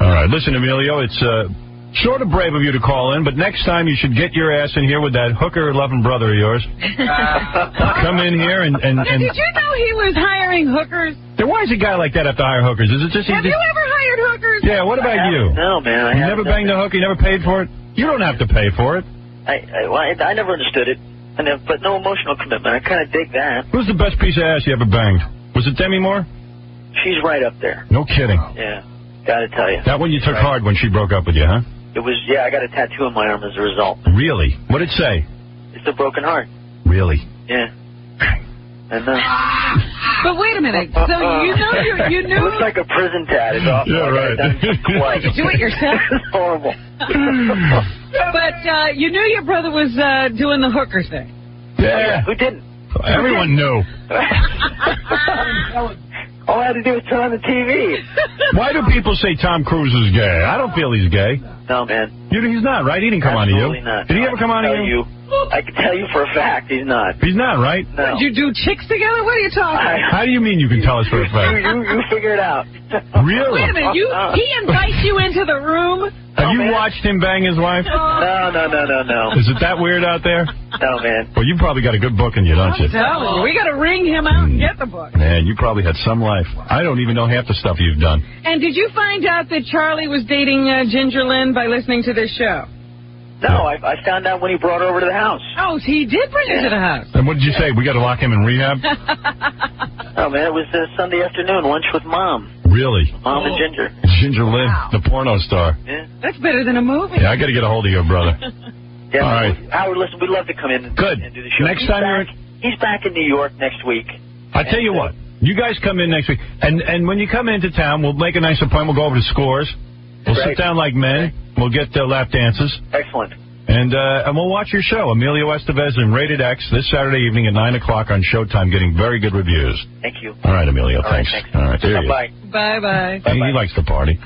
All right, listen, Emilio, it's sort of brave of you to call in, but next time you should get your ass in here with that hooker-loving brother of yours. Come in here and Now, did you know he was hiring hookers? Then why does a guy like that have to hire hookers? Is it just... Have you ever hired hookers? Yeah, what about you? No, man. You never banged a hooker? You never paid for it? You don't have to pay for it. I never understood it, but no emotional commitment. I kind of dig that. Who's the best piece of ass you ever banged? Was it Demi Moore? She's right up there. No kidding. Yeah, gotta tell you. That one you took hard when she broke up with you, huh? It was, I got a tattoo on my arm as a result. Really? What'd it say? It's a broken heart. Really? Yeah. And But wait a minute. So you knew... It looks like a prison tat. It's awful. Yeah, right. Did you do it yourself? It's horrible. But you knew your brother was doing the hooker thing. Yeah. Who didn't? Everyone knew. All I had to do was turn on the TV. Why do people say Tom Cruise is gay? I don't feel he's gay. No, man. He's not, right? He didn't come on to you. Absolutely not. Did he ever come on to you? I can tell you for a fact he's not. He's not, right? No. Did you do chicks together? What are you talking about? How do you mean you can tell us for a fact? You figure it out. Really? Wait a minute. He invites you into the room? Have you watched him bang his wife? No. Is it that weird out there? No, man. Well, you probably got a good book in you, don't you? I'm telling you. We got to ring him out and get the book. Man, you probably had some life. I don't even know half the stuff you've done. And did you find out that Charlie was dating Ginger Lynn by listening to this show? No, I found out when he brought her over to the house. Oh, he did bring her to the house. And what did you say? We got to lock him in rehab? Oh, man, it was Sunday afternoon, lunch with Mom. Really? Mom and Ginger. Ginger Lynn, the porno star. Yeah. That's better than a movie. Yeah, I got to get a hold of your brother. Yeah, all right. Howard, listen, we'd love to come in and do the show. Next time he's back in New York next week. I tell you what, you guys come in next week, and when you come into town, we'll make a nice appointment. We'll go over the scores. We'll sit down like men. We'll get lap dances. Excellent. And we'll watch your show, Emilio Estevez in Rated X, this Saturday evening at 9 o'clock on Showtime, getting very good reviews. Thank you. All right, Emilio, thanks. All right, there you go. Bye. Bye-bye. He likes to party.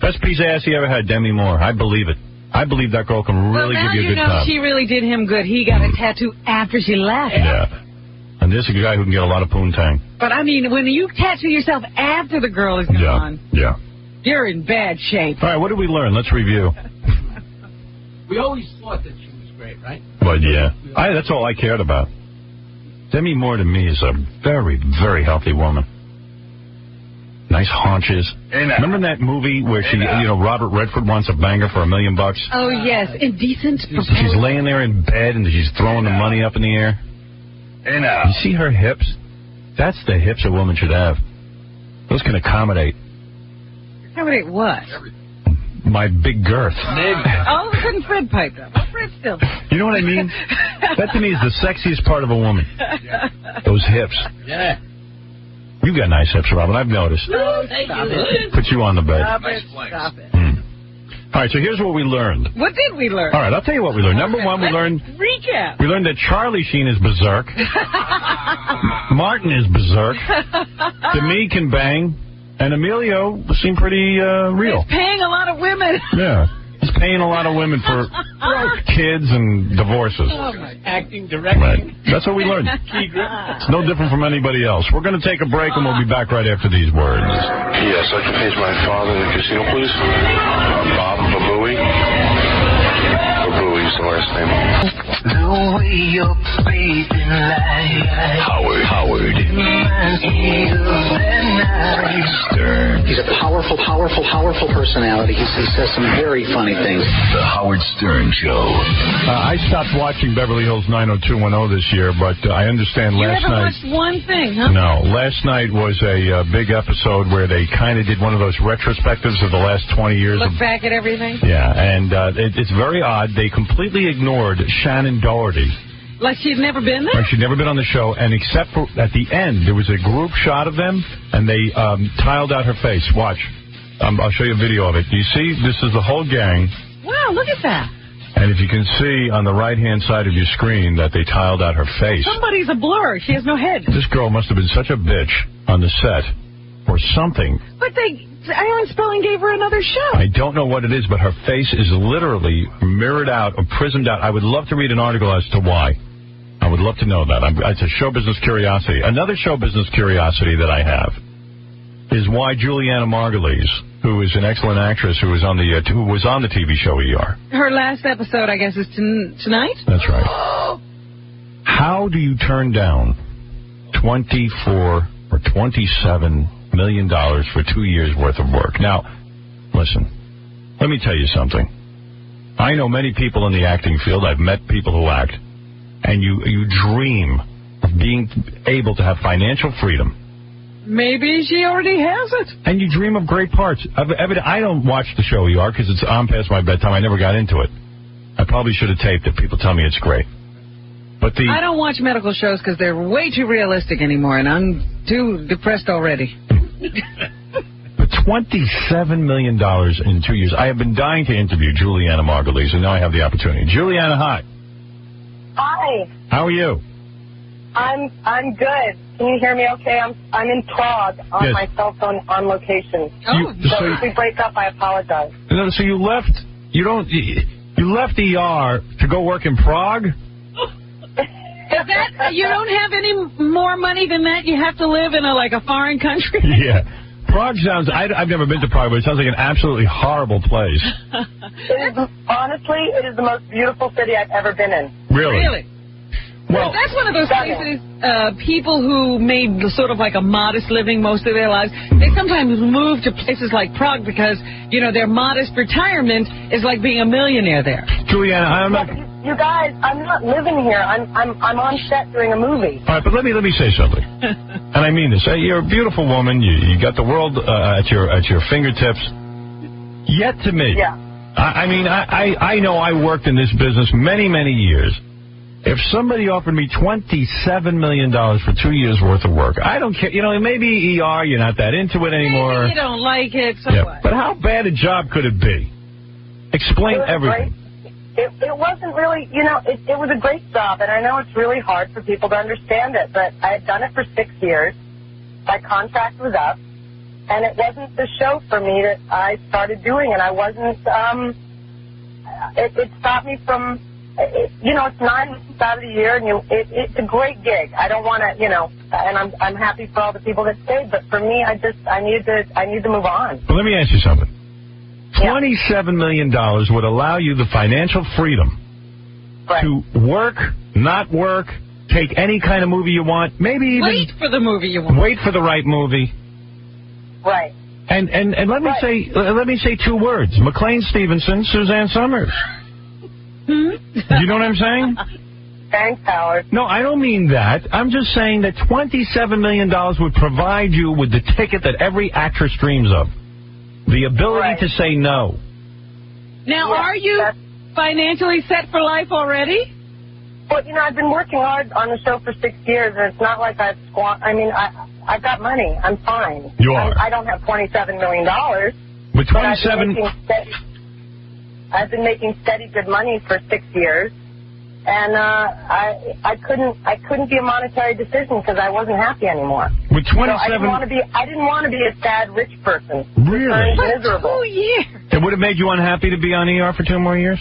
Best piece of ass he ever had, Demi Moore. I believe it. I believe that girl can really give you a good time. She really did him good. He got a tattoo after she left. Yeah. And this is a guy who can get a lot of poontang. But, I mean, when you tattoo yourself after the girl is gone, yeah, you're in bad shape. All right, what did we learn? Let's review. We always thought that she was great, right? But, yeah, that's all I cared about. Demi Moore to me is a very, very healthy woman. Nice haunches. Remember that movie where Robert Redford wants a banger for $1 million? Oh, yes. Indecent proposal. She's laying there in bed and she's throwing the money up in the air. You see her hips? That's the hips a woman should have. Those can accommodate. Accommodate what? My big girth. All of a sudden, Fred piped up. Oh, Fred still. You know what I mean? That to me is the sexiest part of a woman. Yeah. Those hips. Yeah. You got nice hips, Robin. I've noticed. No, thank you. Put you on the bed. Stop it. All right, so here's what we learned. What did we learn? All right, I'll tell you what we learned. Number one, we learned... Recap. We learned that Charlie Sheen is berserk. Martin is berserk. Demi can bang. And Emilio seemed pretty real. He's paying a lot of women. Yeah. He's paying a lot of women for kids and divorces. Acting, directing. Right. That's what we learned. It's no different from anybody else. We're going to take a break, and we'll be back right after these words. Yes, I can page my father in the casino, please. Bob Babooey. Babooey's the last name. The way you're breathing like Howard. Stern. He's a powerful personality. He says some very funny things. The Howard Stern Show. I stopped watching Beverly Hills 90210 this year, but I understand last You haven't night... watched one thing, huh? No, last night was a big episode where they kind of did one of those retrospectives of the last 20 years. Look back at everything? Yeah, and it's very odd. They completely ignored Shannon Doherty. Like she'd never been there? Like she'd never been on the show, and except for at the end, there was a group shot of them, and they tiled out her face. Watch. I'll show you a video of it. Do you see? This is the whole gang. Wow, look at that. And if you can see on the right-hand side of your screen that they tiled out her face. Somebody's a blur. She has no head. This girl must have been such a bitch on the set or something. But Aaron Spelling gave her another show. I don't know what it is, but her face is literally mirrored out or prismed out. I would love to read an article as to why. I would love to know that. It's a show business curiosity. Another show business curiosity that I have is why Juliana Margulies, who is an excellent actress who was on the TV show ER. Her last episode, I guess, is tonight? That's right. How do you turn down $24 or $27 million for 2 years' worth of work? Now, listen, let me tell you something. I know many people in the acting field. I've met people who act. And you dream of being able to have financial freedom. Maybe she already has it. And you dream of great parts. I don't watch the show ER because it's on past my bedtime. I never got into it. I probably should have taped it. People tell me it's great. But I don't watch medical shows because they're way too realistic anymore, and I'm too depressed already. But $27 million in 2 years. I have been dying to interview Juliana Margulies, and now I have the opportunity. Juliana, hi. Hi. How are you? I'm good. Can you hear me okay? I'm in Prague on my cell phone on location. So if we break up, I apologize. No, so you left ER to go work in Prague? You don't have any more money than that? You have to live in a foreign country? Yeah. Prague sounds... I've never been to Prague, but it sounds like an absolutely horrible place. Honestly, it is the most beautiful city I've ever been in. Really? Well, that's one of those places, people who made sort of like a modest living most of their lives, they sometimes move to places like Prague because, their modest retirement is like being a millionaire there. Juliana, I'm not... You guys, I'm not living here. I'm on set doing a movie. All right, but let me say something. And I mean this. You're a beautiful woman. You got the world at your fingertips. Yet to me. Yeah. I know I worked in this business many, many years. If somebody offered me $27 million for 2 years' worth of work, I don't care. Maybe ER, you're not that into it anymore. Maybe you don't like it, so what? But how bad a job could it be? Explain everything. It wasn't really, it was a great job, and I know it's really hard for people to understand it, but I had done it for 6 years. My contract was up, and it wasn't the show for me that I started doing, and I wasn't, it stopped me from... it's 9 months out of the year, and it's a great gig. I don't want to, and I'm happy for all the people that stayed, but for me, I need to move on. Well, let me ask you something. $27 million would allow you the financial freedom to work, not work, take any kind of movie you want, maybe even... Wait for the movie you want. Wait for the right movie. Right. And let me say 2 words. McLean Stevenson, Suzanne Summers. You know what I'm saying? Thanks, Howard. No, I don't mean that. I'm just saying that $27 million would provide you with the ticket that every actress dreams of. The ability to say no. Now, are you financially set for life already? Well, I've been working hard on the show for 6 years, and it's not like I've I've got money. I'm fine. You are. I don't have $27 million. With 27... I've been making steady good money for 6 years. And I couldn't be a monetary decision because I wasn't happy anymore. With 27, so I didn't want to be a sad rich person. Really? Miserable. 2 years. It would have made you unhappy to be on ER for 2 more years?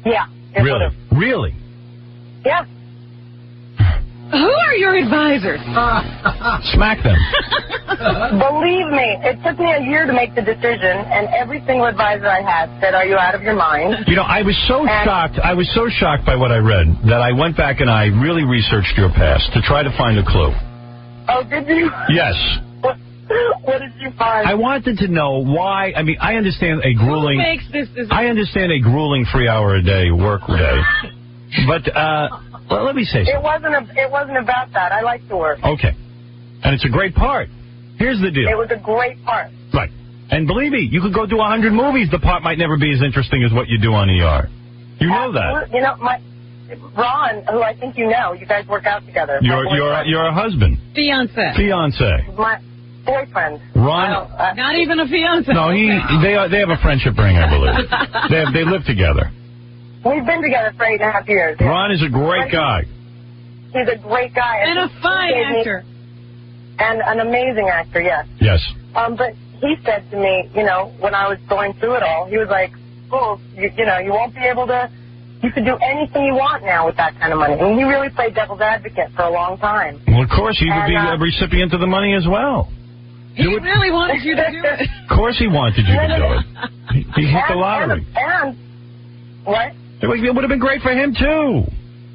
Yeah. It Really? would've. Really? Yeah. Who are your advisors? Smack them. Believe me, it took me a year to make the decision, and every single advisor I had said, "Are you out of your mind?" You know, I was so shocked. I was so shocked by what I read that I went back and I really researched your past to try to find a clue. Oh, did you? Yes. What did you find? I wanted to know why. I mean, I understand a grueling. Who makes this decision? I understand a grueling 3-hour-a-day work day, but well, let me say something. It wasn't about that. I like to work. Okay, and it's a great part. Here's the deal. It was a great part. Right. And believe me, you could go do 100 movies. The part might never be as interesting as what you do on ER. You know that. You know, Ron, who I think you know, you guys work out together. You're a husband. Fiance. My boyfriend. Ron. Not even a fiance. No, they have a friendship ring, I believe. They live together. We've been together for 8.5 years. Yeah. Ron is a great guy. He's a great guy. And a fine actor. And an amazing actor, yes. Yes. But he said to me, you know, when I was going through it all, he was like, "Oh, you know, you won't be able to. You could do anything you want now with that kind of money." And he really played devil's advocate for a long time. Well, of course, he would be a recipient of the money as well. He really wanted you to do it. Of course, he wanted you to do it. He hit the lottery. And what? It would have been great for him too.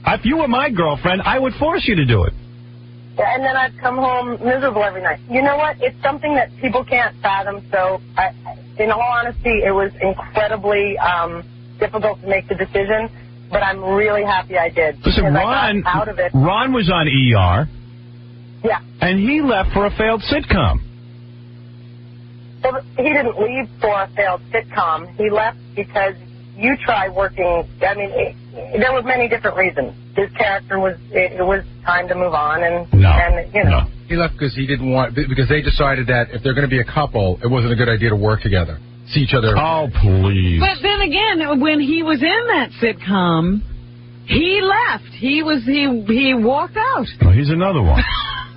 If you were my girlfriend, I would force you to do it. And then I'd come home miserable every night. You know what? It's something that people can't fathom. So, in all honesty, it was incredibly difficult to make the decision. But I'm really happy I did. Listen, I got out of it. Ron was on ER. Yeah. And he left for a failed sitcom. He didn't leave for a failed sitcom. He left because you try working. I mean, there were many different reasons. His character it was time to move on, and you know. No. He left because because they decided that if they're going to be a couple, it wasn't a good idea to work together, see each other. Oh, please. But then again, when he was in that sitcom, he left. He walked out. Well, he's another one.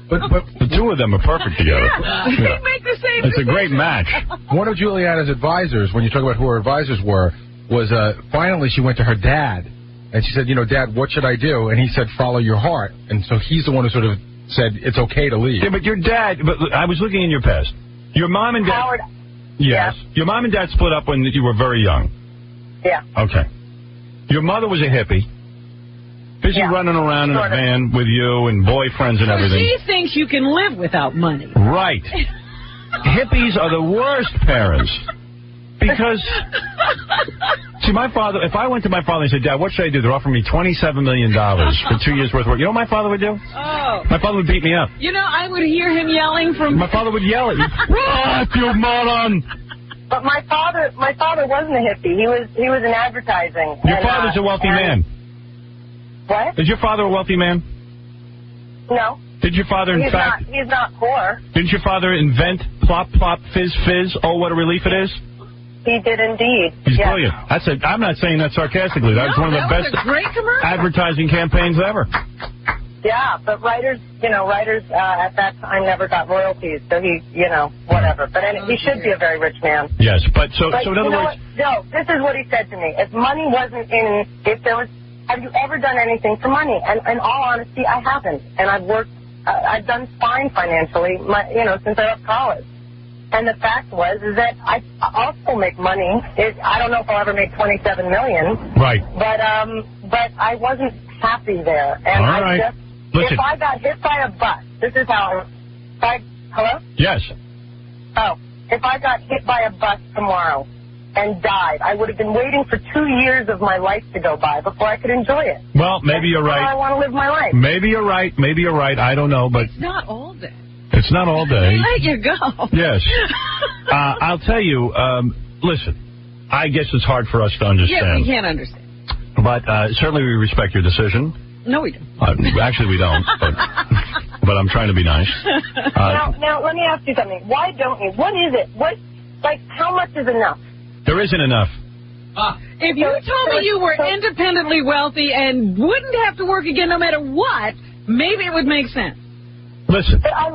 But the two of them are perfect together. Yeah. They make the same It's a great match. One of Juliana's advisors, when you talk about who her advisors were, was finally she went to her dad. And she said, you know, Dad, what should I do? And he said, follow your heart. And so he's the one who sort of said, it's okay to leave. Yeah, but your dad, I was looking in your past. Your mom and dad. Howard. Yes. Yeah. Your mom and dad split up when you were very young. Yeah. Okay. Your mother was a hippie. Busy running around in a van with you and boyfriends and everything. She thinks you can live without money. Right. Hippies are the worst parents. Because, see, my father, if I went to my father and said, Dad, what should I do? They're offering me $27 million for 2 years' worth of work. You know what my father would do? Oh. My father would beat me up. You know, I would hear him yelling from... My father would yell at you. You moron! But my father wasn't a hippie. He was in advertising. Your father's a wealthy man. What? Is your father a wealthy man? No. Did your father, in fact... He's not poor. Didn't your father invent plop, plop, fizz, fizz? Oh, what a relief it is? He did indeed. He's brilliant. I'm not saying that sarcastically. That was one of the best advertising campaigns ever. Yeah, but writers at that time never got royalties, so he, whatever. But he should be a very rich man. Yes, but in other words... No, this is what he said to me. If money wasn't have you ever done anything for money? And in all honesty, I haven't. And I've done fine financially, since I left college. And the fact is that I'll still make money. I don't know if I'll ever make $27 million. Right. But I wasn't happy there. And Listen. If I got hit by a bus, this is how hello? Yes. Oh, if I got hit by a bus tomorrow and died, I would have been waiting for 2 years of my life to go by before I could enjoy it. Well, maybe you're right. I want to live my life. Maybe you're right. I don't know, but... It's not all day. It's not all day. Let you go. Yes. I'll tell you, listen, I guess it's hard for us to understand. Yeah, we can't understand. But certainly we respect your decision. No, we don't. Actually, we don't. But but I'm trying to be nice. Now, let me ask you something. Why don't you? What is it? How much is enough? There isn't enough. If you told me you were independently wealthy and wouldn't have to work again no matter what, maybe it would make sense. Listen. But I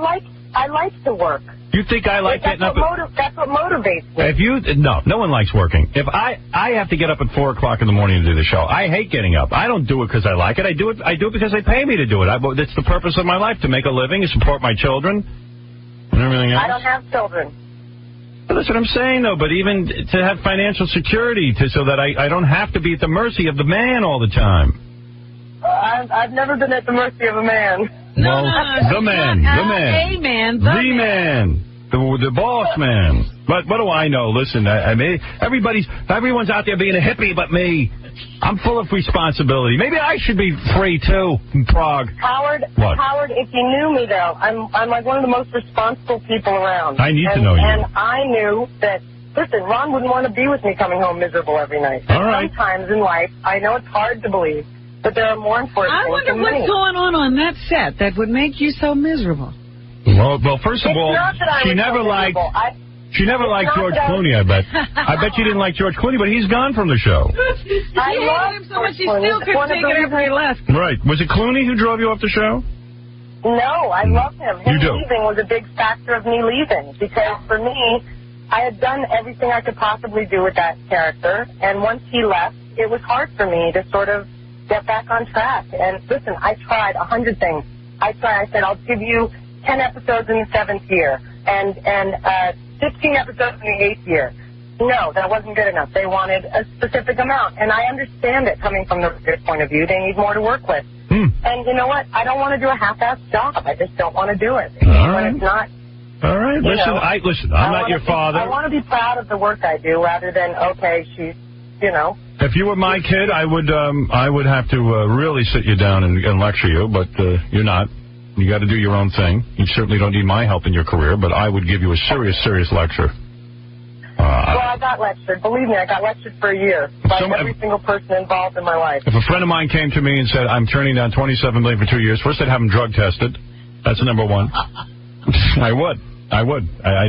like to work. You think I like getting up? That's what motivates me. No one likes working. If I have to get up at 4 o'clock in the morning to do the show. I hate getting up. I don't do it because I like it. I do it because they pay me to do it. That's the purpose of my life, to make a living, to support my children, and everything else. I don't have children. Well, that's what I'm saying, though. But even to have financial security, so that I don't have to be at the mercy of the man all the time. I've never been at the mercy of a man. Well, the man, the boss man. But what do I know? Listen, I mean, everyone's out there being a hippie but me. I'm full of responsibility. Maybe I should be free, too, in Prague. Howard, if you knew me, though, I'm like one of the most responsible people around. I need to know you. And I knew that, listen, Ron wouldn't want to be with me coming home miserable every night. All right. Sometimes in life, I know it's hard to believe, but there are more important things. I wonder what's going on that set that would make you so miserable. Well, first of all, she never liked George Clooney, I bet. I bet you didn't like George Clooney, but he's gone from the show. I love him so much he still couldn't take it after he left. Right. Was it Clooney who drove you off the show? No, I love him. Him You do? leaving was a big factor of me leaving, because for me, I had done everything I could possibly do with that character, and once he left, it was hard for me to sort of get back on track. And listen, I tried 100 things. I said, I'll give you 10 episodes in the 7th year, and 15 episodes in the 8th year. No, that wasn't good enough. They wanted a specific amount, and I understand it coming from the point of view. They need more to work with. And you know what? I don't want to do a half-assed job. I just don't want to do it. All right. When it's not... All right. Listen, I'm not your father. I want to be proud of the work I do rather than, okay, she's, you know... If you were my kid, I would have to really sit you down and lecture you, but you're not. You got to do your own thing. You certainly don't need my help in your career, but I would give you a serious lecture. Well, I got lectured. Believe me, I got lectured for a year by every single person involved in my life. If a friend of mine came to me and said, I'm turning down $27 million for 2 years, first I'd have him drug tested. That's number one. I would. I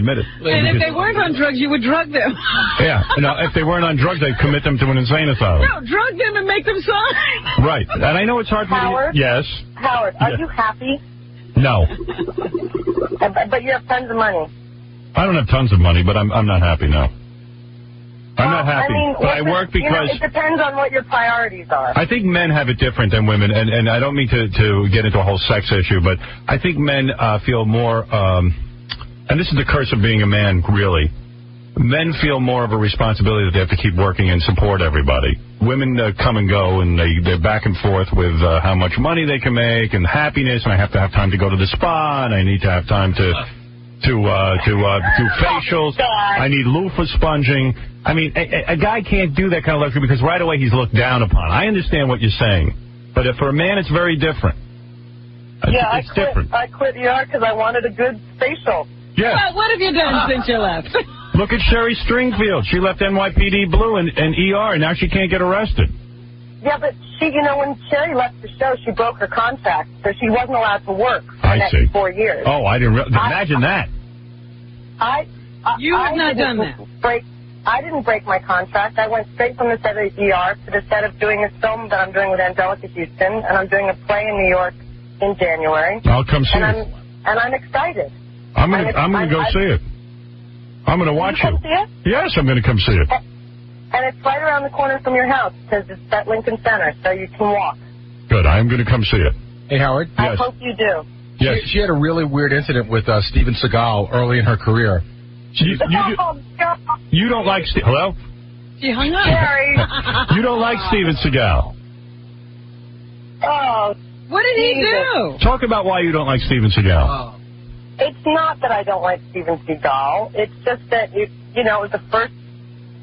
admit it. And if they weren't on drugs, you would drug them. Yeah. No, if they weren't on drugs, I'd commit them to an insane asylum. No, drug them and make them sign. Right. And I know it's hard for Howard? me. Yes. Howard, are you happy? No. But you have tons of money. I don't have tons of money, but I'm not happy now. I'm not happy. I mean, but I work because... it depends on what your priorities are. I think men have it different than women, and I don't mean to get into a whole sex issue, but I think men feel more... and this is the curse of being a man, really. Men feel more of a responsibility that they have to keep working and support everybody. Women come and go, and they're back and forth with how much money they can make and happiness, and I have to have time to go to the spa, and I need to have time to do facials. I need loofah sponging. I mean, a guy can't do that kind of luxury because right away he's looked down upon. I understand what you're saying, but for a man it's very different. Yeah, it's different. I quit ER because I wanted a good facial. Yeah. Well, what have you done since you left? Look at Sherry Stringfield. She left NYPD Blue and ER, and now she can't get arrested. Yeah, but when Sherry left the show, she broke her contract, so she wasn't allowed to work for the next 4 years. Oh, I didn't imagine that. You have not done that. I didn't break my contract. I went straight from the set of ER to the set of doing a film that I'm doing with Angelica Houston, and I'm doing a play in New York in January. I'll come see it. And I'm excited. I'm gonna go see it. I'm gonna watch you. Come see it? Yes, I'm gonna come see it. And it's right around the corner from your house because it's at Lincoln Center, so you can walk. Good. I'm gonna come see it. Hey, Howard. I hope you do. Yes. She had a really weird incident with Steven Seagal early in her career. You don't like Hello? She hung up. Sorry. You don't like Steven Seagal. Oh. What did he do? Talk about why you don't like Steven Seagal. Oh. It's not that I don't like Steven Seagal. It's just that, it was the first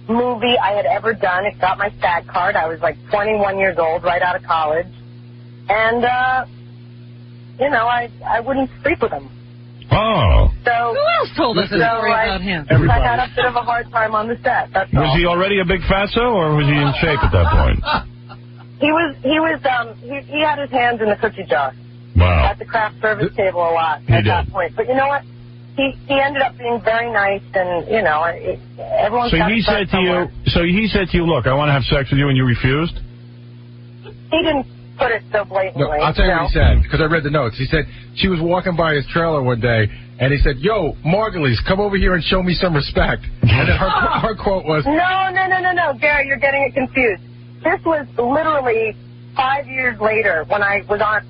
movie I had ever done. It got my SAG card. I was like 21 years old, right out of college. And, I wouldn't sleep with him. Oh. So, who else told us a story about him? Everybody. I had a bit of a hard time on the set. That's all. Was he already a big fatso, or was he in shape at that point? He had his hands in the cookie jar. Wow. at the craft service table a lot at that point. But you know what? He ended up being very nice, and you know, everyone's So got he to start said to you. somewhere. So he said to you, "Look, I want to have sex with you," and you refused. He didn't put it so blatantly. No, I'll tell you what he said, because I read the notes. He said she was walking by his trailer one day, and he said, "Yo, Margulies, come over here and show me some respect." And then her quote was, No, Gary, you're getting it confused. This was literally 5 years later when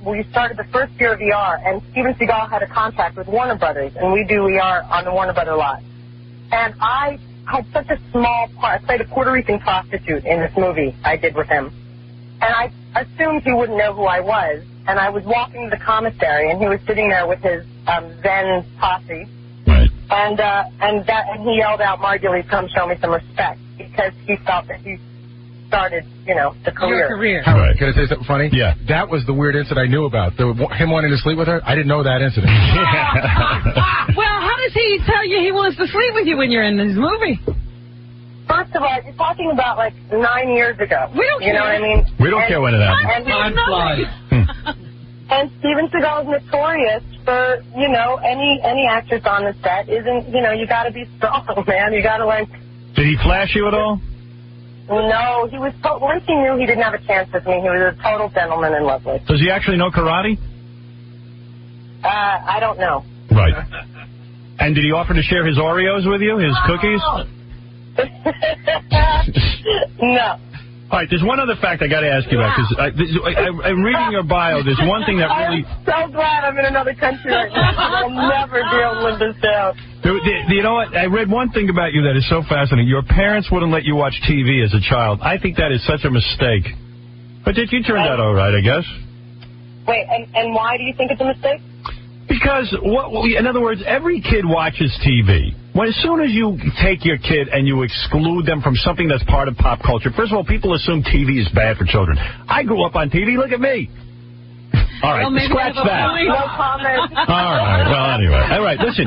we started the first year of ER, and Steven Seagal had a contract with Warner Brothers, and we do ER on the Warner Brothers lot. And I had such a small part. I played a Puerto Rican prostitute in this movie I did with him. And I assumed he wouldn't know who I was. And I was walking to the commissary, and he was sitting there with his Zen posse. Right. And he yelled out, "Margulies, come show me some respect," because he felt that he started, the career. Your career. Howard, can I say something funny? Yeah. That was the weird incident I knew about. Him wanting to sleep with her? I didn't know that incident. Well, how does he tell you he wants to sleep with you when you're in this movie? First of all, you're talking about like 9 years ago. We don't care. You know what I mean? We don't care when it happens. And Steven Seagal is notorious for, any actress on the set isn't, you got to be strong, man. You got to like. Did he flash you at all? No, he was. Once he knew he didn't have a chance with me, he was a total gentleman and lovely. Does he actually know karate? I don't know. Right. And did he offer to share his Oreos with you, his cookies? No. All right, there's one other fact I got to ask you about, because I'm reading your bio. There's one thing that really... I'm so glad I'm in another country right now. I'll never be able to live this down. You know what? I read one thing about you that is so fascinating. Your parents wouldn't let you watch TV as a child. I think that is such a mistake. But you turned out all right, I guess. Wait, and why do you think it's a mistake? Because, in other words, every kid watches TV. As soon as you take your kid and you exclude them from something that's part of pop culture, first of all, people assume TV is bad for children. I grew up on TV. Look at me. All right, scratch that. No comment. All right, well, anyway. All right, listen.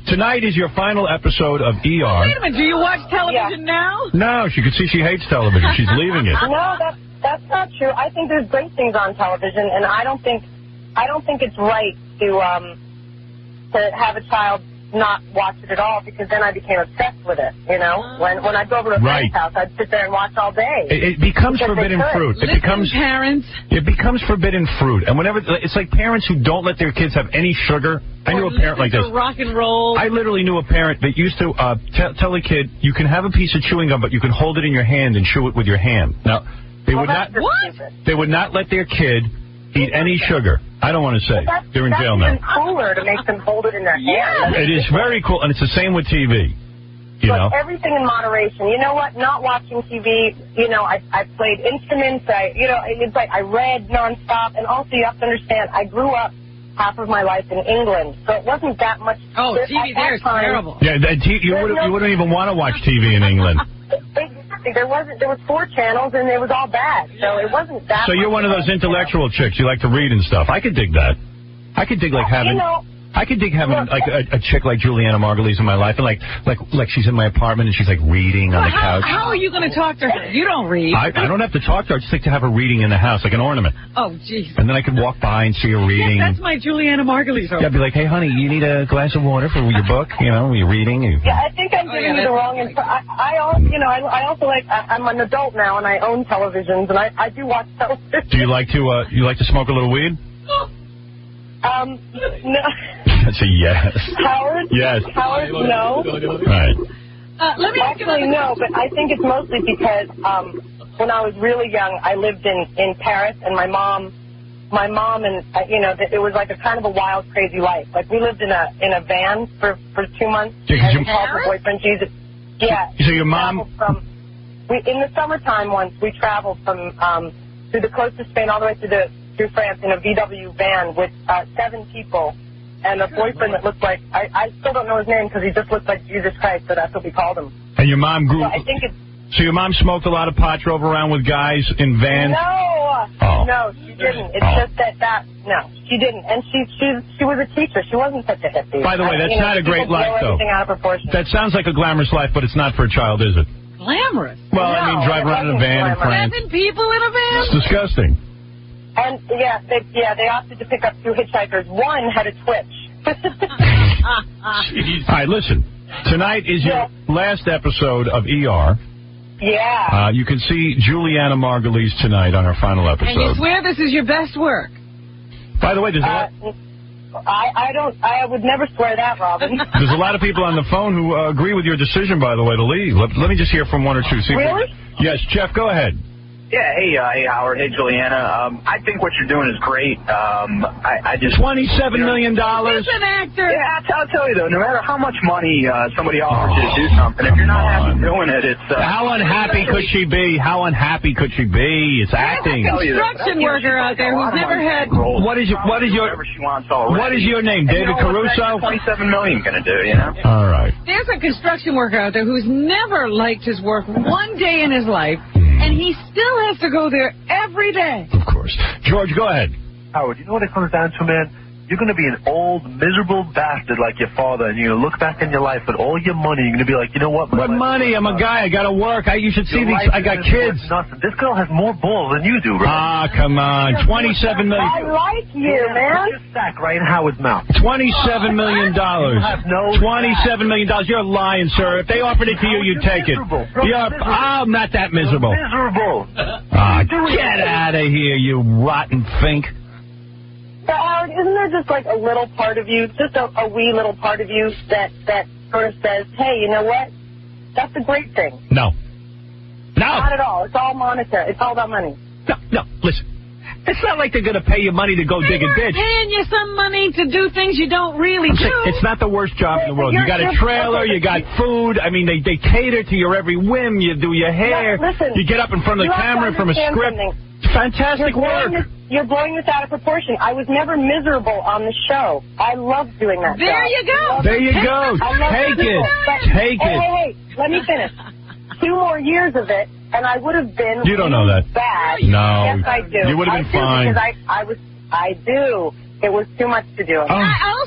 Tonight is your final episode of ER. Wait a minute, do you watch television now? No, she could see she hates television. She's leaving it. No, that's not true. I think there's great things on television, and I don't think it's right to have a child not watch it at all, because then I became obsessed with it, When I'd go over to a friend's house, I'd sit there and watch all day. It becomes forbidden fruit. Parents. It becomes forbidden fruit. And whenever, it's like parents who don't let their kids have any sugar. I knew a parent like this. Rock and roll. I literally knew a parent that used to tell a kid, you can have a piece of chewing gum, but you can hold it in your hand and chew it with your hand. Now, they would not let their kid eat any sugar. I don't want to say. They're in jail now. It's even cooler to make them hold it in their hand. It is very cool, and it's the same with TV. But everything in moderation. You know what? Not watching TV, I played instruments. It's like I read nonstop. And also, you have to understand, I grew up half of my life in England, so it wasn't that much. Oh, TV there is terrible. Yeah, you wouldn't even want to watch TV in England. Exactly. There was 4 channels, and it was all bad. So it wasn't that. So you're one of those intellectual chicks. You like to read and stuff. I could dig that. I could dig having. I could dig having like a chick like Juliana Margulies in my life, and like she's in my apartment and she's like reading on the couch. How are you going to talk to her? You don't read. I don't have to talk to her. I just like to have her reading in the house, like an ornament. Oh, jeez. And then I could walk by and see her reading. Yes, that's my Juliana Margulies. Yeah, I'd be like, hey, honey, you need a glass of water for your book? You're reading. Yeah, I think I'm giving you the wrong info. I also like, I'm an adult now, and I own televisions, and I do watch television. Do you like to smoke a little weed? No. That's a yes. Howard? Yes. Howard, no. Right. Let me actually no, but I think it's mostly because when I was really young, I lived in Paris, and my mom and it was like a kind of a wild, crazy life. Like we lived in a van for 2 months. And called her boyfriend. So your mom. In the summertime once we traveled from through the coast of Spain all the way through France in a VW van with 7 people. And a boyfriend that looked like, I still don't know his name because he just looked like Jesus Christ, so that's what we called him. And your mom grew up. So your mom smoked a lot of pot, drove around with guys in vans? No, she didn't. It's just no, she didn't. And she was a teacher. She wasn't such a hippie. By the way, that's not a great life, though. Out of proportion. That sounds like a glamorous life, but it's not for a child, is it? Glamorous? Well, I mean, drive around in a van in France. 7 people in a van? It's disgusting. And they opted to pick up 2 hitchhikers. One had a twitch. All right, listen. Tonight is your last episode of ER. Yeah. You can see Juliana Margulies tonight on her final episode. And you swear this is your best work? By the way, there's I would never swear that, Robin. there's a lot of people on the phone who agree with your decision, by the way, to leave. Let me just hear from one or two. See really? Yes, Jeff, go ahead. Yeah, hey Howard, hey Juliana. I think what you're doing is great. I just $27 million. He's an actor. Yeah, I'll tell you though. No matter how much money somebody offers you to do something, if you're not happy doing it, it's. How unhappy could she be? How unhappy could she be? It's acting. There's a construction worker out there who's never had. What is your name? David Caruso. $27 million gonna do, you know. All right. There's a construction worker out there who's never liked his work one day in his life, and he still has to go there every day. Of course. George, go ahead. Howard, you know what it comes down to, man? You're going to be an old, miserable bastard like your father, and you're going to look back in your life with all your money. You're going to be like, you know what? What money? I'm a guy. I got to work. You should see these. I got kids. Nothing. This girl has more balls than you do, right? Ah, come on. $27 million. I like you, man. Put your sack right in Howard's mouth. $27 million. $27 million. You're lying, sir. If they offered it to you, you'd take it. I'm not that miserable. Miserable. Get out of here, you rotten fink. But Howard, isn't there just like a little part of you, just a wee little part of you that sort of says, hey, you know what? That's a great thing. No. Not at all. It's all monetary. It's all about money. No. Listen. It's not like they're going to pay you money to go dig a ditch. Paying you some money to do things you don't really do. It's not the worst job in the world. You got a trailer, you got food. I mean, they cater to your every whim. You do your hair. Listen, you get up in front of the camera from a script. Fantastic work. You're blowing this out of proportion. I was never miserable on the show. I loved doing that. There you go. There you go. Take it. Take it. Hey, let me finish. 2 more years of it, and I would have been. You don't know that. Bad. No. Yes, I do. You would have been fine. Because I do. It was too much to do.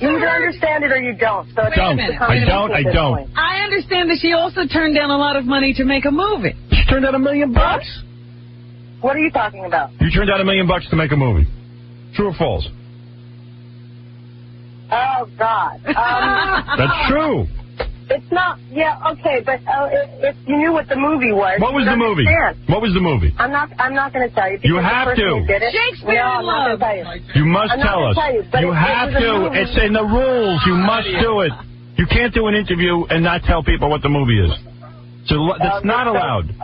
You either understand it or you don't. So it's I don't. I understand that she also turned down a lot of money to make a movie. She turned down $1 million. What are you talking about? You turned down $1 million to make a movie. True or false? Oh God. That's true. It's not. Yeah. Okay. But if you knew what the movie was. What was the movie? What was the movie? I'm not going to tell you. You have to. Shakespeare in Love. You must tell us. You have to. It's in the rules. You must do it. You can't do an interview and not tell people what the movie is. So that's not allowed.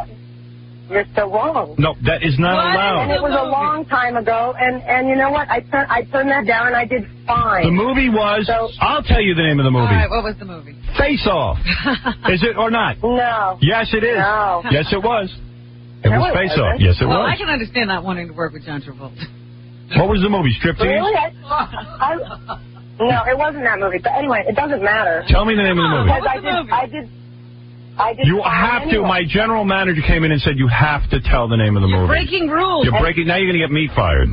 You're so wrong. No, that is not allowed. And it was a long time ago, and you know what? I turned that down, and I did fine. The movie was. I'll tell you the name of the movie. All right, what was the movie? Face Off. Is it or not? No. Yes, it is. No. Yes, it was. It was Face Off. Yes, it well, was. I can understand not wanting to work with John Travolta. What was the movie? Striptease? Really? No, it wasn't that movie. But anyway, it doesn't matter. Tell me the name of the movie. Because I did. You have to. My general manager came in and said you have to tell the name of the movie. Breaking rules. You're breaking. Now you're going to get me fired.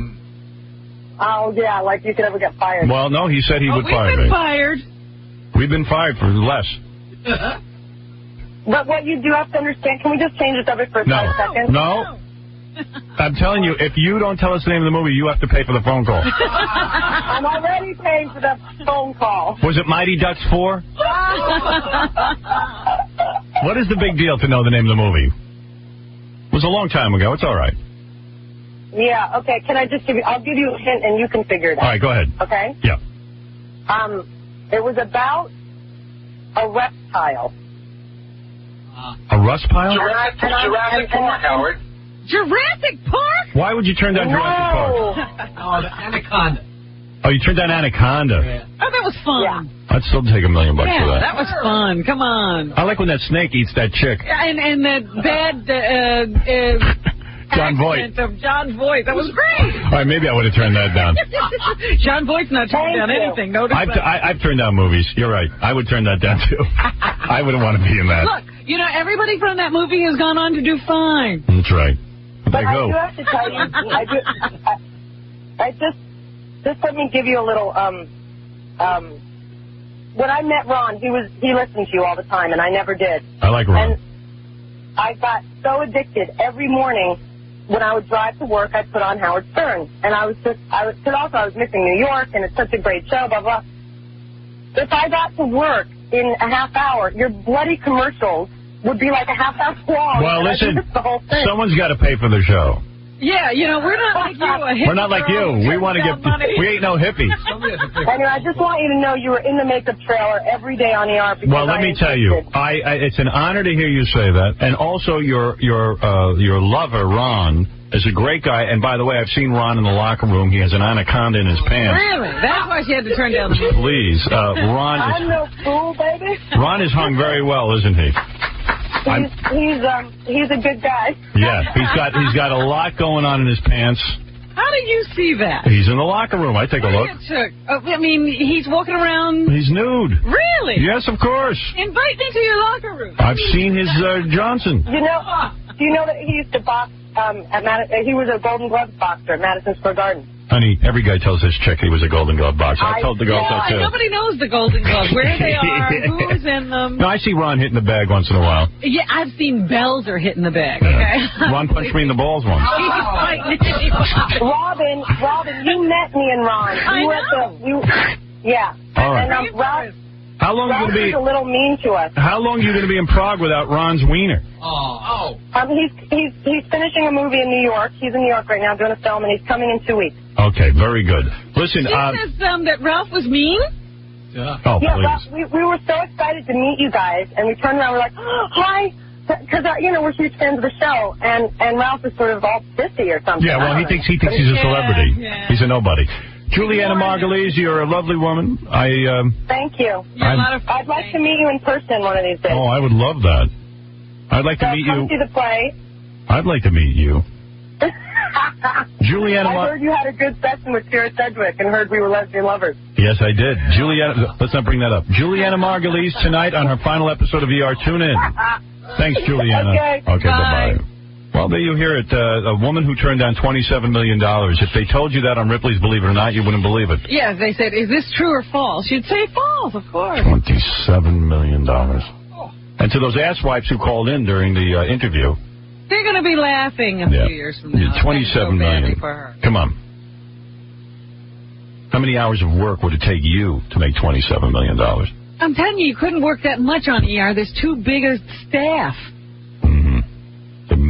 Oh yeah, like you could ever get fired. Well, no, he said he would fire me. We've been fired. We've been fired for less. But what you do have to understand. Can we just change the subject for 5 seconds? No. I'm telling you, if you don't tell us the name of the movie, you have to pay for the phone call. I'm already paying for the phone call. Was it Mighty Ducks 4? What is the big deal to know the name of the movie? It was a long time ago. It's all right. Yeah, okay. Can I just give you... I'll give you a hint, and you can figure it out. All right, go ahead. Okay? Yeah. It was about a reptile. A rust pile? Jurassic Park, Howard. Jurassic Park? Why would you turn down Jurassic Park? Oh, the Anaconda. Oh, you turned down Anaconda. Yeah. Oh, that was fun. Yeah. I'd still take $1 million for that. That was fun. Come on. I like when that snake eats that chick. And that bad John Voight. Of John Voight. That was great. All right, maybe I would have turned that down. John Voight's not turning down anything. I've turned down movies. You're right. I would turn that down, too. I wouldn't want to be in that. Look, you know, everybody from that movie has gone on to do fine. That's right. But I do have to tell you, just let me give you a little, when I met Ron, he listened to you all the time, and I never did. I like Ron. And I got so addicted every morning when I would drive to work, I'd put on Howard Stern. And I was missing New York, and it's such a great show, blah, blah. If I got to work in a half hour, your bloody commercials would be like a half hour long. Well, listen, the whole thing. Someone's got to pay for the show. Yeah, you know, we're not like you. We're not like you. We want to get. We ain't no hippie. Anyway, I just want you to know you were in the makeup trailer every day on ER. Well, let me tell you, it's an honor to hear you say that, and also your lover Ron is a great guy. And by the way, I've seen Ron in the locker room. He has an anaconda in his pants. Really? That's why she had to turn down the music. Please, Ron. I'm no fool, baby. Ron is hung very well, isn't he? He's a good guy. Yeah, he's got a lot going on in his pants. How do you see that? He's in the locker room. I take a look. I mean, he's walking around. He's nude. Really? Yes, of course. Invite me to your locker room. I've seen his Johnson. Do you know that he used to box he was a Golden Glove boxer at Madison Square Garden. Honey, every guy tells his chick he was a Golden Glove boxer. I told the girls that too. Nobody knows the Golden Gloves, where they are, who's in them. No, I see Ron hitting the bag once in a while. Yeah, I've seen bells are hitting the bag, okay? Ron punched me in the balls once. Robin, you met me and Ron. Yeah. All right. And Ralph, how long are you going to be a little mean to us. How long are you going to be in Prague without Ron's wiener? He's finishing a movie in New York. He's in New York right now doing a film, and he's coming in 2 weeks. Okay, very good. Listen, she says that Ralph was mean? Yeah. Oh, yeah, please. we were so excited to meet you guys, and we turned around, we're like, oh, hi, because we're huge fans of the show, and Ralph is sort of all pissy or something. Yeah, well, he thinks he's a celebrity. Yeah. He's a nobody. Juliana Margulies, you're a lovely woman. Thank you. I'd like to meet you in person one of these days. Oh, I would love that. I'd like to meet you. Come see the play. I'd like to meet you. Juliana, I heard you had a good session with Kira Sedgwick and heard we were lesbian lovers. Yes, I did. Juliana, let's not bring that up. Juliana Margulies tonight on her final episode of ER. Tune in. Thanks, Juliana. Okay, bye-bye. Well, there you hear it. A woman who turned down $27 million. If they told you that on Ripley's Believe It or Not, you wouldn't believe it. Yeah, they said, is this true or false? You'd say false, of course. $27 million. And to those asswipes who called in during the interview, they're going to be laughing a few years from now. $27 million. Come on. How many hours of work would it take you to make $27 million? I'm telling you couldn't work that much on ER. There's too big a staff.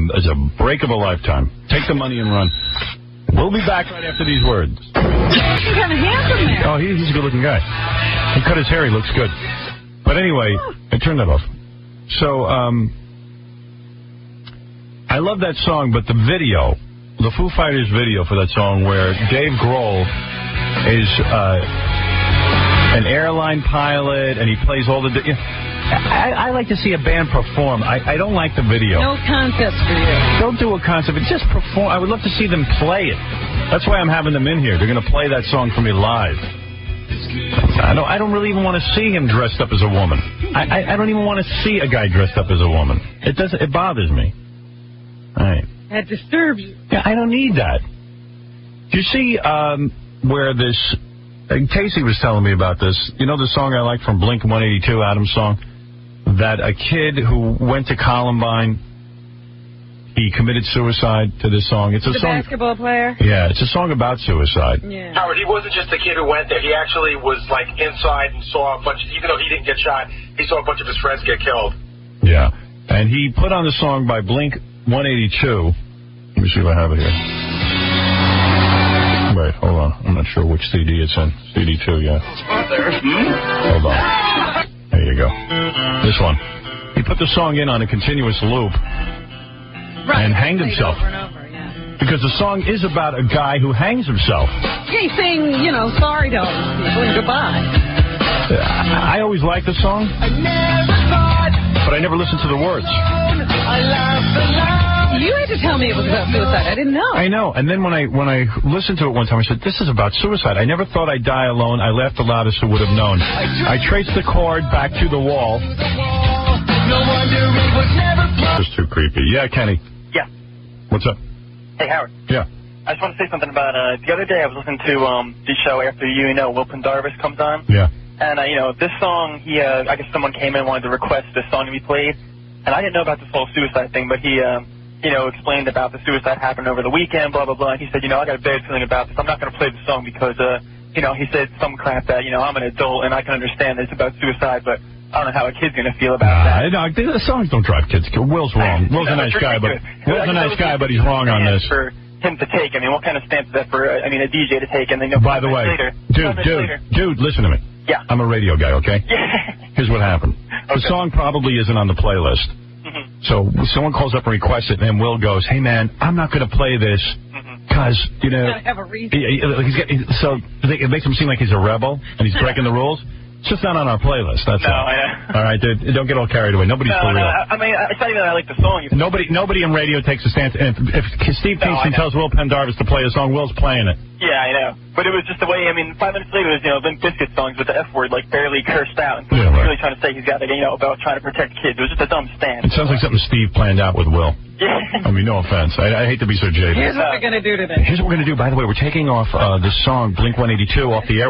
It's a break of a lifetime. Take the money and run. We'll be back right after these words. He's kind of handsome there. Oh, he's a good-looking guy. He cut his hair. He looks good. But anyway, I turned that off. So, I love that song, but the video, the Foo Fighters video for that song where Dave Grohl is an airline pilot and he plays all the... I like to see a band perform. I don't like the video. No concept for you. Don't do a concept. Just perform. I would love to see them play it. That's why I'm having them in here. They're going to play that song for me live. I don't really even want to see him dressed up as a woman. I don't even want to see a guy dressed up as a woman. It bothers me. All right. That disturbs you. Yeah, I don't need that. Do you see where this... Casey was telling me about this. You know the song I like from Blink-182, Adam's song? That a kid who went to Columbine, he committed suicide to this song. It's a song. Basketball player? Yeah, it's a song about suicide. Yeah. Howard, he wasn't just the kid who went there. He actually was, like, inside and saw a bunch, even though he didn't get shot, he saw a bunch of his friends get killed. Yeah. And he put on the song by Blink-182. Let me see if I have it here. Wait, hold on. I'm not sure which CD it's in. CD 2, yeah. Hold on. There you go. This one. He put the song in on a continuous loop and hanged himself. Over and over, yeah. Because the song is about a guy who hangs himself. Yeah, he's saying, sorry to all these people and goodbye. I always liked the song, but I never listened to the words. You had to tell me it was about suicide. I didn't know. I know. And then when I listened to it one time, I said, this is about suicide. I never thought I'd die alone. I laughed the loudest who would have known. I traced the cord back to the wall. It's too creepy. Yeah, Kenny. Yeah. What's up? Hey, Howard. Yeah. I just want to say something about, the other day I was listening to the show after Will Pendarvis comes on. Yeah. And, this song, I guess someone came in and wanted to request this song to be played. And I didn't know about this whole suicide thing, but he explained about the suicide happened over the weekend, blah, blah, blah. And he said, I got a bad feeling about this. I'm not going to play the song because, he said some crap that, I'm an adult and I can understand that it's about suicide, but I don't know how a kid's going to feel about that. No, the songs don't drive kids. Will's wrong. Will's a nice guy, but he's wrong on this. For him to take, what kind of stance is that for, a DJ to take? And then, by the way, dude, listen to me. Yeah. I'm a radio guy, okay? Yeah. Here's what happened. The song probably isn't on the playlist. Mm-hmm. So someone calls up and requests it, and Will goes, hey, man, I'm not going to play this because, Gotta have a reason. it makes him seem like he's a rebel and he's breaking the rules. It's just not on our playlist. That's all. All right, dude. Don't get all carried away. Nobody's for real. It's not even that I like the song. Nobody in radio takes a stance. And if Steve Kingston tells Will Pendarvis to play a song, Will's playing it. Yeah, I know. But it was just the way, 5 minutes later, it was, Limp Bizkit songs with the F word, barely cursed out. And so he's really trying to say he's got it, about trying to protect kids. It was just a dumb stance. It sounds like something Steve planned out with Will. Yeah. No offense. I hate to be so jaded. Here's what we're going to do today. Here's what we're going to do. By the way, we're taking off this song, Blink-182, off the air.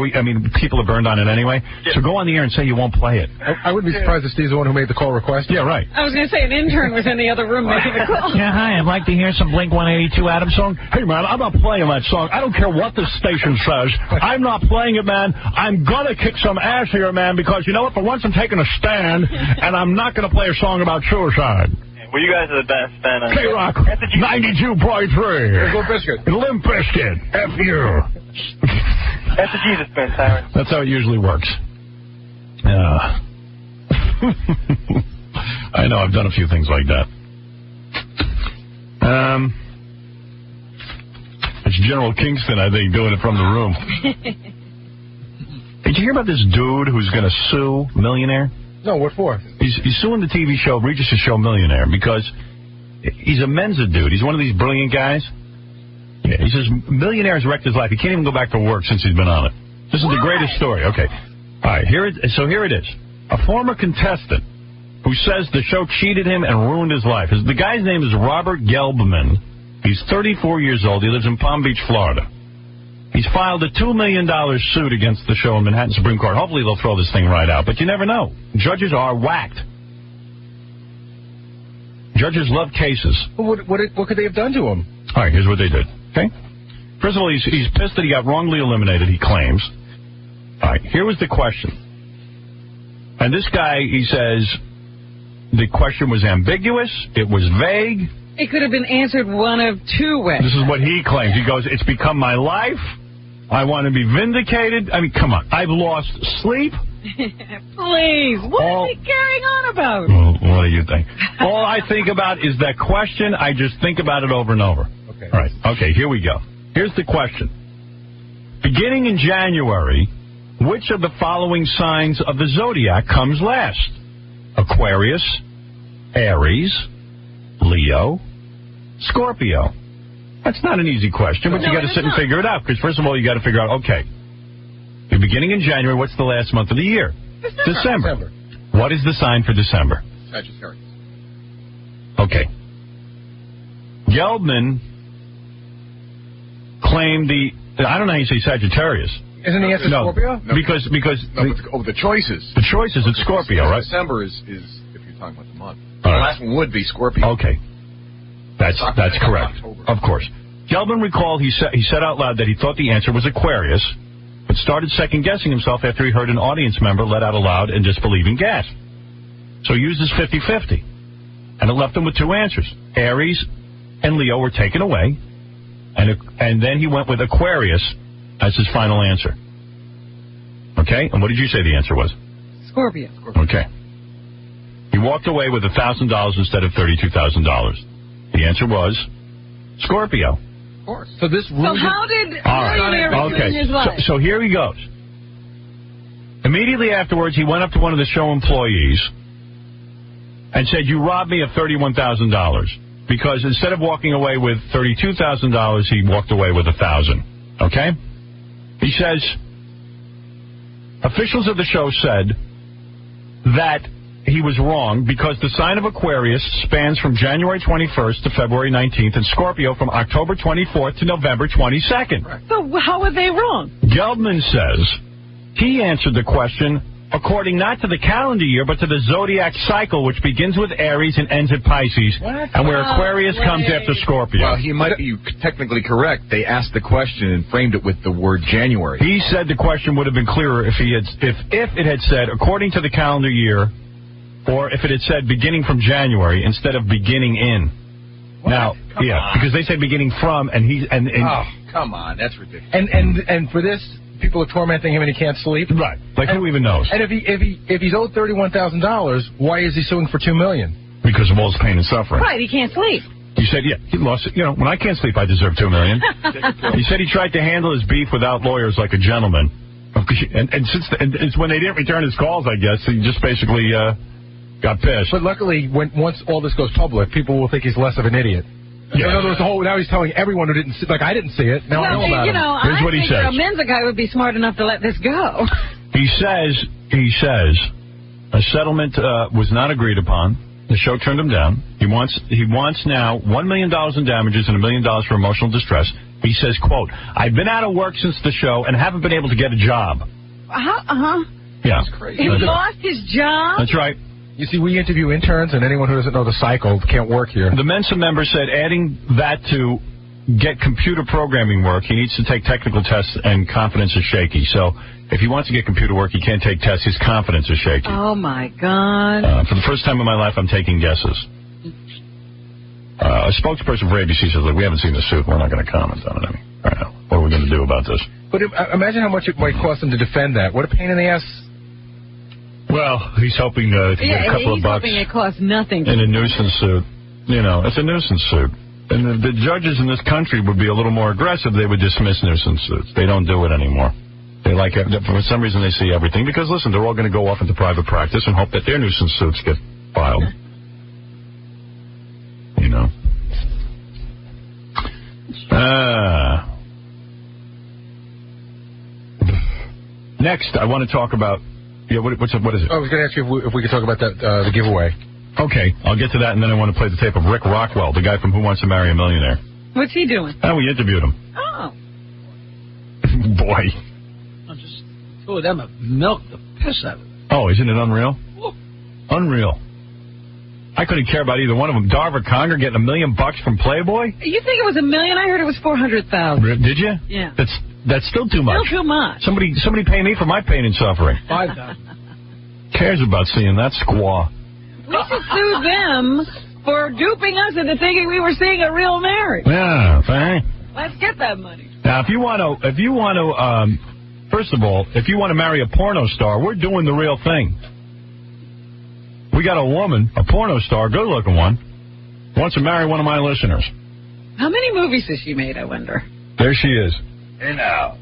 People are burned on it anyway. Yeah. So go on the air and say you won't play it. I wouldn't be surprised if Steve's the one who made the call request. Yeah, right. I was going to say an intern was in the other room making the call. Yeah, hi. I'd like to hear some Blink-182 Adam song. Hey, man, I'm not playing that song. I don't care what the station says. I'm not playing it, man. I'm going to kick some ass here, man, because you know what? For once I'm taking a stand, and I'm not going to play a song about suicide. Well, you guys are the best, man. K-Rock, 92.3. Limp Bizkit. Limp Bizkit. F you. That's a Jesus band, Tyron. That's how it usually works. I know, I've done a few things like that. It's General Kingston, I think, doing it from the room. Did you hear about this dude who's going to sue Millionaire? No, what for? He's suing the TV show, Regis' show Millionaire, because he's a Mensa dude. He's one of these brilliant guys. Yeah, he says Millionaire's wrecked his life. He can't even go back to work since he's been on it. This is the greatest story. Okay. All right, here it is. A former contestant who says the show cheated him and ruined his life. The guy's name is Robert Gelbman. He's 34 years old. He lives in Palm Beach, Florida. He's filed a $2 million suit against the show in Manhattan Supreme Court. Hopefully they'll throw this thing right out, but you never know. Judges are whacked. Judges love cases. What could they have done to him? All right, here's what they did. Okay? First of all, he's pissed that he got wrongly eliminated, he claims. All right, here was the question. And this guy, he says, the question was ambiguous, it was vague. It could have been answered one of two ways. This is what he claims. He goes, it's become my life. I want to be vindicated. Come on. I've lost sleep. Please. What is he carrying on about? Well, what do you think? All I think about is that question. I just think about it over and over. Okay. All right. Okay, here we go. Here's the question. Beginning in January, which of the following signs of the zodiac comes last? Aquarius, Aries, Leo, Scorpio. That's not an easy question, but you got to sit and figure it out. Because first of all, you got to figure out, okay, you're beginning in January. What's the last month of the year? December. What is the sign for December? Sagittarius. Okay. Gelbman claimed I don't know how you say Sagittarius. Isn't the answer Scorpio? No, because the choices. The choices, it's Scorpio, right? December is if you're talking about the month. All right. The last one would be Scorpio. Okay. That's correct. Of course. Gelbman recalled he said out loud that he thought the answer was Aquarius, but started second-guessing himself after he heard an audience member let out a loud and disbelieving gasp. So he used his 50-50, and it left him with two answers. Aries and Leo were taken away, and then he went with Aquarius as his final answer. Okay? And what did you say the answer was? Scorpio. Okay. He walked away with $1,000 instead of $32,000. The answer was Scorpio. Of course. So how did Millionaire ruin his life? So here he goes. Immediately afterwards, he went up to one of the show employees and said, you robbed me of $31,000. Because instead of walking away with $32,000, he walked away with $1,000. Okay? He says, officials of the show said that he was wrong because the sign of Aquarius spans from January 21st to February 19th and Scorpio from October 24th to November 22nd. So how are they wrong? Gelbman says he answered the question according not to the calendar year, but to the zodiac cycle, which begins with Aries and ends at Pisces, and where Aquarius comes after Scorpio. Well, he might be technically correct. They asked the question and framed it with the word January. He said the question would have been clearer if it had said according to the calendar year, or if it had said beginning from January instead of beginning in. What? Now, Come on. because they say beginning from, and oh, come on, that's ridiculous. And for this, people are tormenting him and he can't sleep. Right. Like who even knows? And if he's owed $31,000, why is he suing for $2 million? Because of all his pain and suffering. Right, he can't sleep. He said, yeah, he lost it. You know, when I can't sleep, I deserve $2 million. He said he tried to handle his beef without lawyers like a gentleman. And it's when they didn't return his calls, I guess, he just basically got pissed. But luckily, once all this goes public, people will think he's less of an idiot. Yeah. In other words, now he's telling everyone who didn't see, like I didn't see it. Now I know about it. Here's what he says. A Menza guy would be smart enough to let this go. He says, a settlement was not agreed upon. The show turned him down. He wants now $1 million in damages and $1 million for emotional distress. He says, quote, I've been out of work since the show and haven't been able to get a job. Yeah. That's crazy. He lost his job? That's right. You see, we interview interns, and anyone who doesn't know the cycle can't work here. The Mensa member said adding that to get computer programming work, he needs to take technical tests, and confidence is shaky. So if he wants to get computer work, he can't take tests. His confidence is shaky. Oh, my God. For the first time in my life, I'm taking guesses. A spokesperson for ABC says, look, we haven't seen the suit. We're not going to comment on it. Right now. What are we going to do about this? But imagine how much it might cost him to defend that. What a pain in the ass. Well, he's hoping to get a couple of bucks. He's hoping it costs nothing. In a nuisance suit. You know, it's a nuisance suit. And the judges in this country would be a little more aggressive. They would dismiss nuisance suits. They don't do it anymore. They like it. For some reason, they see everything. Because, listen, they're all going to go off into private practice and hope that their nuisance suits get filed. You know. Next, I want to talk about... Yeah, what is it? I was going to ask you if we could talk about that the giveaway. Okay, I'll get to that, and then I want to play the tape of Rick Rockwell, the guy from Who Wants to Marry a Millionaire. What's he doing? Oh, we interviewed him. Oh. Boy. Just two of them have milked the piss out of it. Oh, isn't it unreal? Unreal. I couldn't care about either one of them. Darva Conger getting $1 million from Playboy? You think it was $1 million? I heard it was $400,000. Did you? Yeah. That's still too much. Still too much. Somebody pay me for my pain and suffering. $5,000. Cares about seeing that squaw? We should sue them for duping us into thinking we were seeing a real marriage. Yeah, fine. Let's get that money. Now, if you want to, first of all, if you want to marry a porno star, we're doing the real thing. We got a woman, a porno star, good-looking one, wants to marry one of my listeners. How many movies has she made, I wonder? There she is. Hey, now.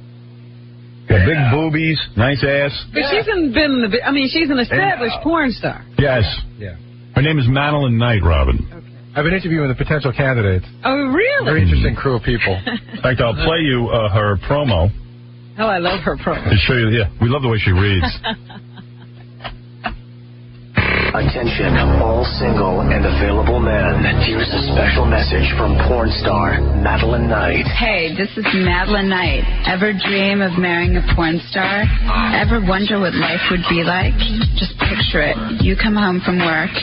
Got big boobies, nice ass. But she's an established porn star. Yes. Yeah. Her name is Madeline Knight, Robin. Okay. I've been interviewing the potential candidates. Oh, really? Very interesting crew of people. In fact, I'll play you her promo. Oh, I love her promo. To show you, yeah, we love the way she reads. Attention, all single and available men. Here's a special message from porn star Madeline Knight. Hey, this is Madeline Knight. Ever dream of marrying a porn star? Ever wonder what life would be like? Just picture it. You come home from work.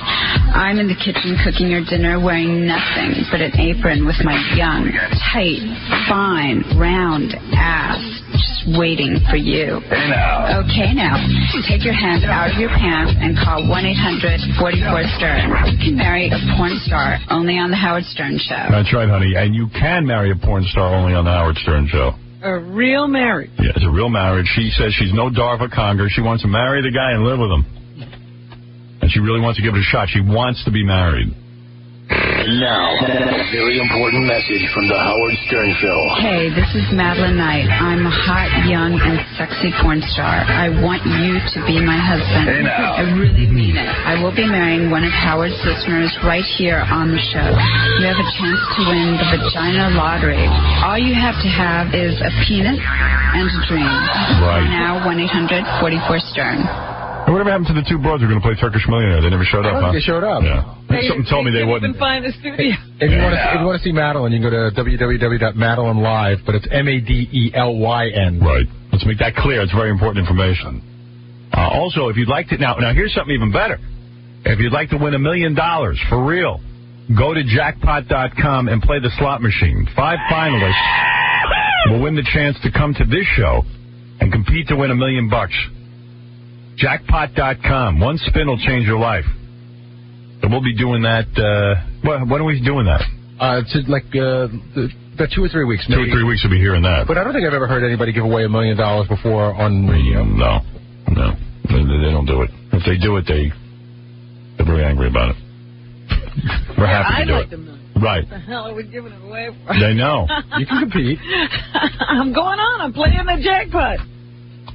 I'm in the kitchen cooking your dinner wearing nothing but an apron with my young, tight, fine, round ass just waiting for you. Hey now. Okay, now. Take your hands out of your pants and call 1-800-44-STERN. You can marry a porn star only on the Howard Stern Show. That's right, honey. And you can marry a porn star only on the Howard Stern Show. A real marriage. Yeah, it's a real marriage. She says she's no Darva Conger. She wants to marry the guy and live with him. And she really wants to give it a shot. She wants to be married. Now, a very important message from the Howard Stern Show. Hey, this is Madeline Knight. I'm a hot, young, and sexy porn star. I want you to be my husband. Hey now. I really mean it. I will be marrying one of Howard's listeners right here on the show. You have a chance to win the vagina lottery. All you have to have is a penis and a dream. Right. Now, 1-800-44-STERN. Whatever happened to the two broads who were going to play Turkish Millionaire? They never showed up, huh? They showed up. Yeah. Something told me they wouldn't. Find the studio. If you want to see Madeline, you can go to www.madelinelive, but it's MADELYN. Right. Let's make that clear. It's very important information. Also, if you'd like to... Now, here's something even better. If you'd like to win $1 million for real, go to jackpot.com and play the slot machine. 5 finalists will win the chance to come to this show and compete to win $1 million. Jackpot.com. One spin will change your life. And we'll be doing that. When are we doing that? It's like about 2 or 3 weeks. 2 or 3 weeks we'll be hearing that. But I don't think I've ever heard anybody give away $1 million before on radio. No. They don't do it. If they do it, they're very angry about it. We're happy to do it. Right. What the hell are we giving it away for? They know. You can compete. I'm going on. I'm playing the jackpot.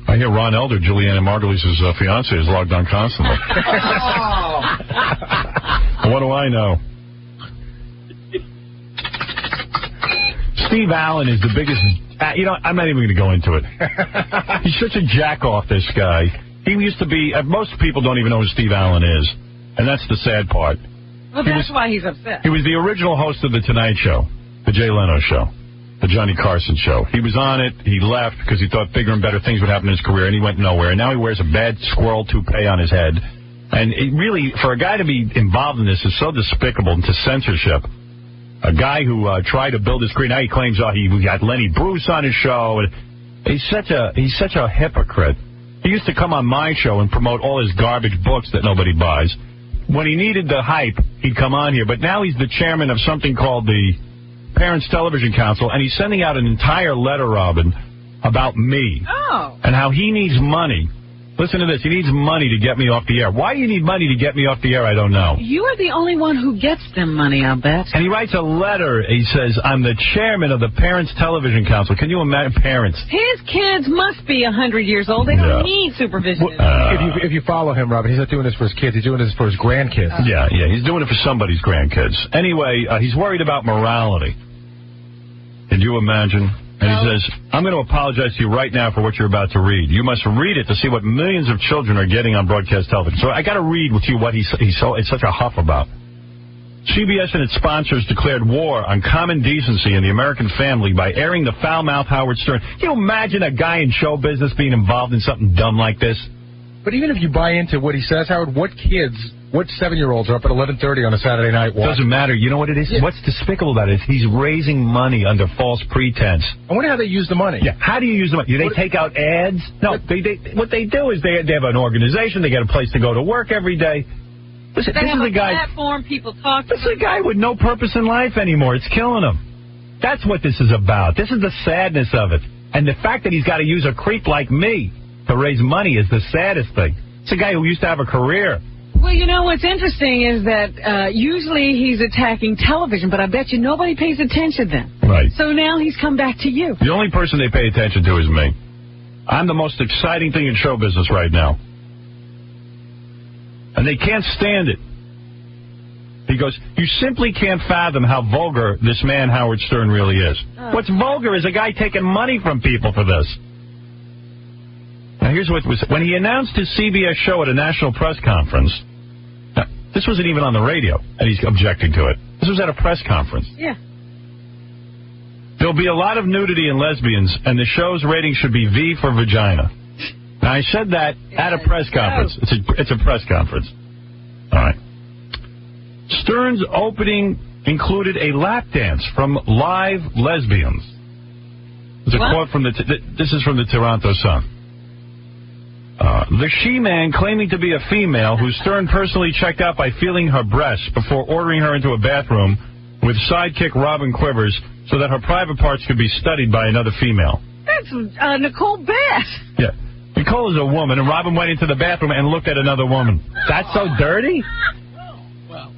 I hear Ron Elder, Juliana Margulies' fiance, is logged on constantly. What do I know? Steve Allen is the biggest... I'm not even going to go into it. He's such a jack-off, this guy. He used to be... most people don't even know who Steve Allen is. And that's the sad part. Well, that's why he's upset. He was the original host of The Tonight Show, The Jay Leno Show, The Johnny Carson Show. He was on it. He left because he thought bigger and better things would happen in his career, and he went nowhere. And now he wears a bad squirrel toupee on his head. And it really, for a guy to be involved in this is so despicable into censorship. A guy who tried to build his career, now he claims he got Lenny Bruce on his show. He's such a hypocrite. He used to come on my show and promote all his garbage books that nobody buys. When he needed the hype, he'd come on here. But now he's the chairman of something called the Parents Television Council, and he's sending out an entire letter, Robin, about me. Oh. And how he needs money. Listen to this. He needs money to get me off the air. Why do you need money to get me off the air? I don't know. You are the only one who gets them money, I'll bet. And he writes a letter. He says, I'm the chairman of the Parents Television Council. Can you imagine parents? His kids must be 100 years old. They don't need supervision. If you follow him, Robin, he's not doing this for his kids. He's doing this for his grandkids. Yeah. He's doing it for somebody's grandkids. Anyway, he's worried about morality. Can you imagine? And he says, I'm going to apologize to you right now for what you're about to read. You must read it to see what millions of children are getting on broadcast television. So I got to read with you what he's such a huff about. CBS and its sponsors declared war on common decency in the American family by airing the foul-mouthed Howard Stern. Can you imagine a guy in show business being involved in something dumb like this? But even if you buy into what he says, Howard, what 7-year-olds are up at 11:30 on a Saturday night watching? Doesn't matter. You know what it is? Yeah. What's despicable about it is he's raising money under false pretense. I wonder how they use the money. Yeah. How do you use the money? Do they take out ads? No. What they do is they have an organization. They get a place to go to work every day. Listen, they this have is a guy. Platform. People talk to This is a guy with no purpose in life anymore. It's killing him. That's what this is about. This is the sadness of it. And the fact that he's got to use a creep like me to raise money is the saddest thing. It's a guy who used to have a career. Well, you know what's interesting is that usually he's attacking television, but I bet you nobody pays attention then. Right. So now he's come back to you. The only person they pay attention to is me. I'm the most exciting thing in show business right now. And they can't stand it. He goes, you simply can't fathom how vulgar this man Howard Stern really is. What's vulgar is a guy taking money from people for this. Now, here's what was when he announced his CBS show at a national press conference. Now, this wasn't even on the radio, and he's objecting to it. This was at a press conference. Yeah. There'll be a lot of nudity and lesbians, and the show's rating should be V for vagina. Now, I said that at a press conference. It's a press conference. All right. Stern's opening included a lap dance from live lesbians. There's a quote from this is from the Toronto Sun. The she-man claiming to be a female who Stern personally checked out by feeling her breasts before ordering her into a bathroom with sidekick Robin Quivers so that her private parts could be studied by another female. That's Nicole Bass. Yeah. Nicole is a woman, and Robin went into the bathroom and looked at another woman. That's so dirty?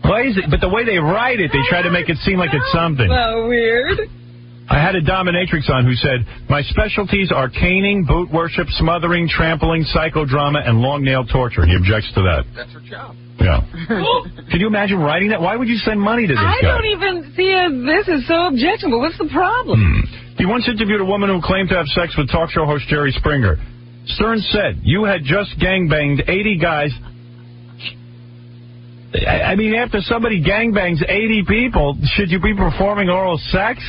Why is it? But the way they write it, they try to make it seem like it's something. So weird. I had a dominatrix on who said, my specialties are caning, boot worship, smothering, trampling, psychodrama, and long-nail torture. He objects to that. That's her job. Yeah. Can you imagine writing that? Why would you send money to this guy? I don't even see this is so objectionable. What's the problem? He once interviewed a woman who claimed to have sex with talk show host Jerry Springer. Stern said, you had just gangbanged 80 guys. I mean, after somebody gangbangs 80 people, should you be performing oral sex?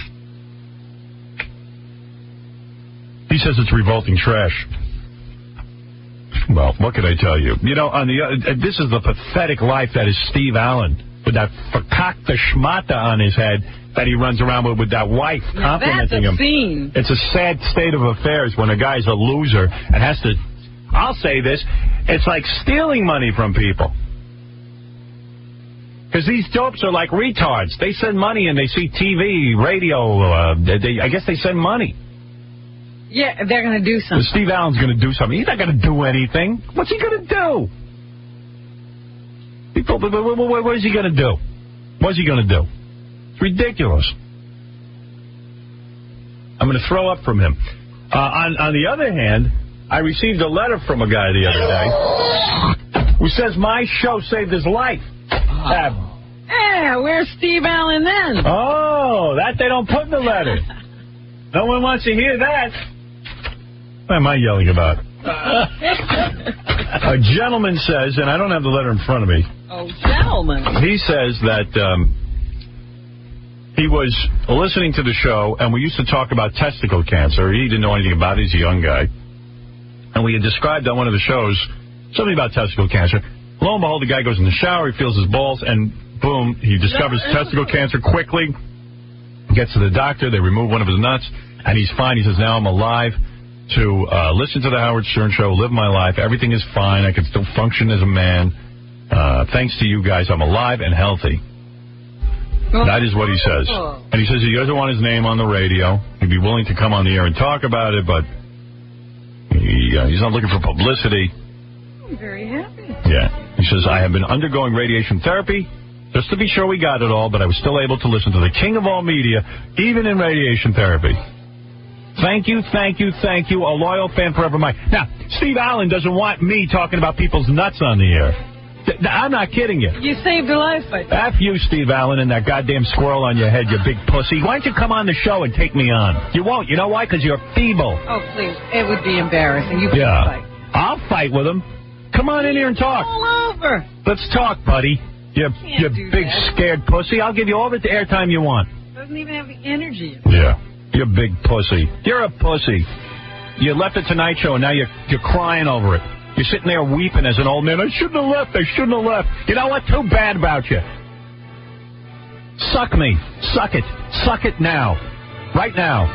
He says it's revolting trash. Well, what can I tell you? You know, this is the pathetic life that is Steve Allen, with that fakakta schmata on his head that he runs around with that wife complimenting him. Scene. It's a sad state of affairs when a guy's a loser and has to, I'll say this, it's like stealing money from people. Because these dopes are like retards. They send money and they see TV, radio, I guess they send money. Yeah, they're going to do something. Steve Allen's going to do something. He's not going to do anything. What's he going to do? What is he going to do? What's he going to do? It's ridiculous. I'm going to throw up from him. On the other hand, I received a letter from a guy the other day who says my show saved his life. Yeah, where's Steve Allen then? Oh, that they don't put in the letter. No one wants to hear that. What am I yelling about? A gentleman says, and I don't have the letter in front of me. Oh, gentlemen. He says that he was listening to the show, and we used to talk about testicle cancer. He didn't know anything about it. He's a young guy. And we had described on one of the shows something about testicle cancer. Lo and behold, the guy goes in the shower, he feels his balls, and boom, he discovers testicle cancer quickly. Gets to the doctor, they remove one of his nuts, and he's fine. He says, now I'm alive to listen to the Howard Stern Show, live my life. Everything is fine. I can still function as a man. Thanks to you guys, I'm alive and healthy. That is what he says. And he says he doesn't want his name on the radio. He'd be willing to come on the air and talk about it, but he's not looking for publicity. I'm very happy. Yeah. He says, I have been undergoing radiation therapy just to be sure we got it all, but I was still able to listen to the king of all media, even in radiation therapy. Thank you, thank you, thank you. A loyal fan forever mine. Now, Steve Allen doesn't want me talking about people's nuts on the air. I'm not kidding you. You saved a life, I think. F you, Steve Allen, and that goddamn squirrel on your head, you big pussy. Why don't you come on the show and take me on? You won't. You know why? Because you're feeble. Oh, please. It would be embarrassing. You can't fight. I'll fight with him. Come on in here and talk. All over. Let's talk, buddy. You big scared pussy. I'll give you all the airtime you want. Doesn't even have the energy. Yeah. You big pussy. You're a pussy. You left the Tonight Show, and now you're crying over it. You're sitting there weeping as an old man. I shouldn't have left. I shouldn't have left. You know what? Too bad about you. Suck me. Suck it. Suck it now. Right now.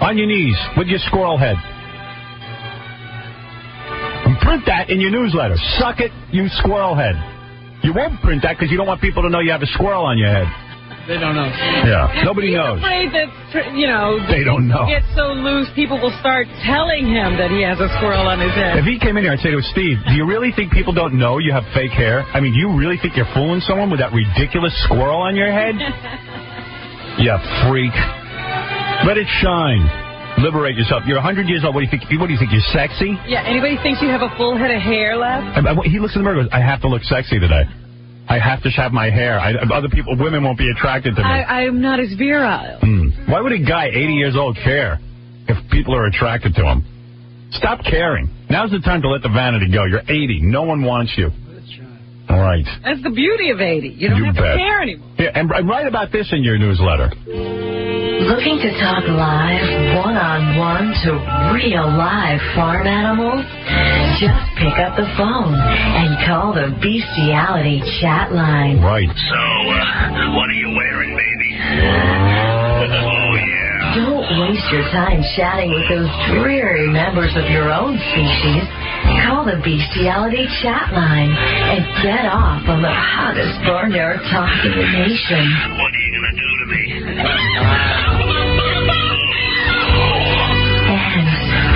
On your knees with your squirrel head. And print that in your newsletter. Suck it, you squirrel head. You won't print that because you don't want people to know you have a squirrel on your head. They don't know. Yeah, nobody knows. He's afraid that, they don't know. He gets so loose, people will start telling him that he has a squirrel on his head. If he came in here and said to Steve, do you really think people don't know you have fake hair? I mean, do you really think you're fooling someone with that ridiculous squirrel on your head? You freak. Let it shine. Liberate yourself. You're 100 years old. What do you think? You're sexy? Yeah, anybody thinks you have a full head of hair left? He looks in the mirror and goes, I have to look sexy today. I have to have my hair. Women won't be attracted to me. I'm not as virile. Why would a guy 80 years old care if people are attracted to him? Stop caring. Now's the time to let the vanity go. You're 80. No one wants you. All right. That's the beauty of 80. You don't have to care anymore. Yeah, and write about this in your newsletter. Looking to talk live, one-on-one to real live farm animals? Just pick up the phone and call the Bestiality chat line. Right. So, what are you wearing, baby? Oh, yeah. Don't waste your time chatting with those dreary members of your own species. Call the Bestiality chat line and get off on the hottest barnyard talk in the nation. What are you going to do to me?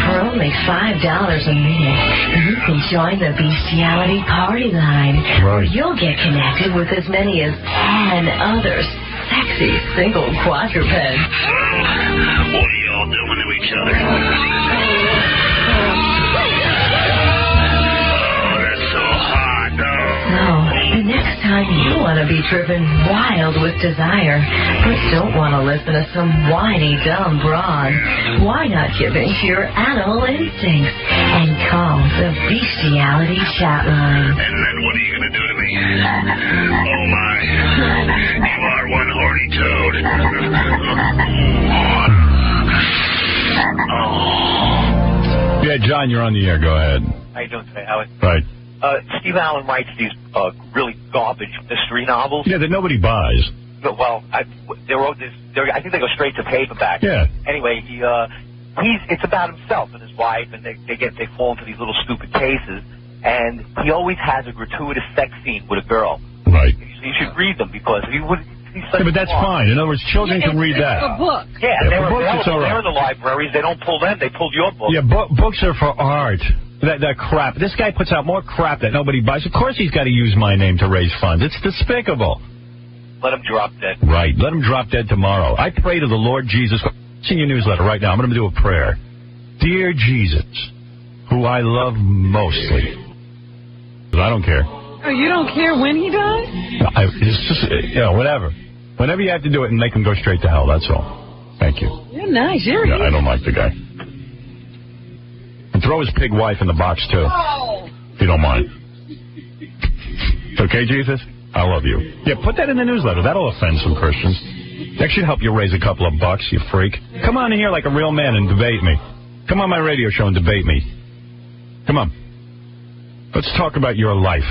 For only $5 a minute, you can join the Bestiality Party Line, where you'll get connected with as many as 10 other sexy single quadrupeds. What are y'all doing to each other? Oh, that's so hot, So, the next time you want to be driven wild with desire, but don't want to listen to some whiny, dumb broad, why not give in to your animal instincts and call the Bestiality chat line? And then what are you going to do to me? Oh, my. You are one horny toad. Yeah, John, you're on the air. Go ahead. How you doing today, Howard? Right. Steve Allen writes these really garbage mystery novels. Yeah, that nobody buys. Well, I think they go straight to paperback. Yeah. Anyway, it's about himself and his wife, and they fall into these little stupid cases, and he always has a gratuitous sex scene with a girl. Right. So you should read them because he would. Yeah, but that's fine. In other words, children can read that. It's a book. Yeah, for books, it's all right. they're in the libraries. They don't pull them. They pull your book. Yeah, books are for art. That crap. This guy puts out more crap that nobody buys. Of course he's got to use my name to raise funds. It's despicable. Let him drop dead. Right. Let him drop dead tomorrow. I pray to the Lord Jesus. It's in your newsletter right now. I'm going to do a prayer. Dear Jesus, who I love mostly. I don't care. Oh, you don't care when he dies? It's just, whatever. Whenever you have to do it and make him go straight to hell, that's all. Thank you. You're nice. You're I don't like the guy. And throw his pig wife in the box, too. Oh. If you don't mind. Okay, Jesus? I love you. Yeah, put that in the newsletter. That'll offend some Christians. That should help you raise a couple of bucks, you freak. Come on in here like a real man and debate me. Come on my radio show and debate me. Come on. Let's talk about your life.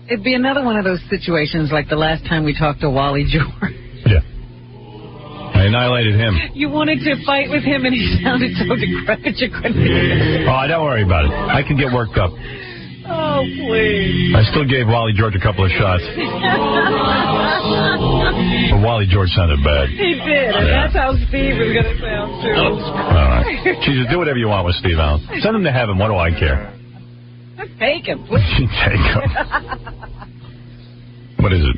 It'd be another one of those situations like the last time we talked to Wally George. Yeah. I annihilated him. You wanted to fight with him and he sounded so decrepit you couldn't. Oh, don't worry about it. I can get worked up. Oh, please. I still gave Wally George a couple of shots. But Wally George sounded bad. He did, and that's how Steve is going to sound, too. All right. Jesus, do whatever you want with Steve Allen. Send him to heaven. What do I care? Take him, please. Take him. What is it?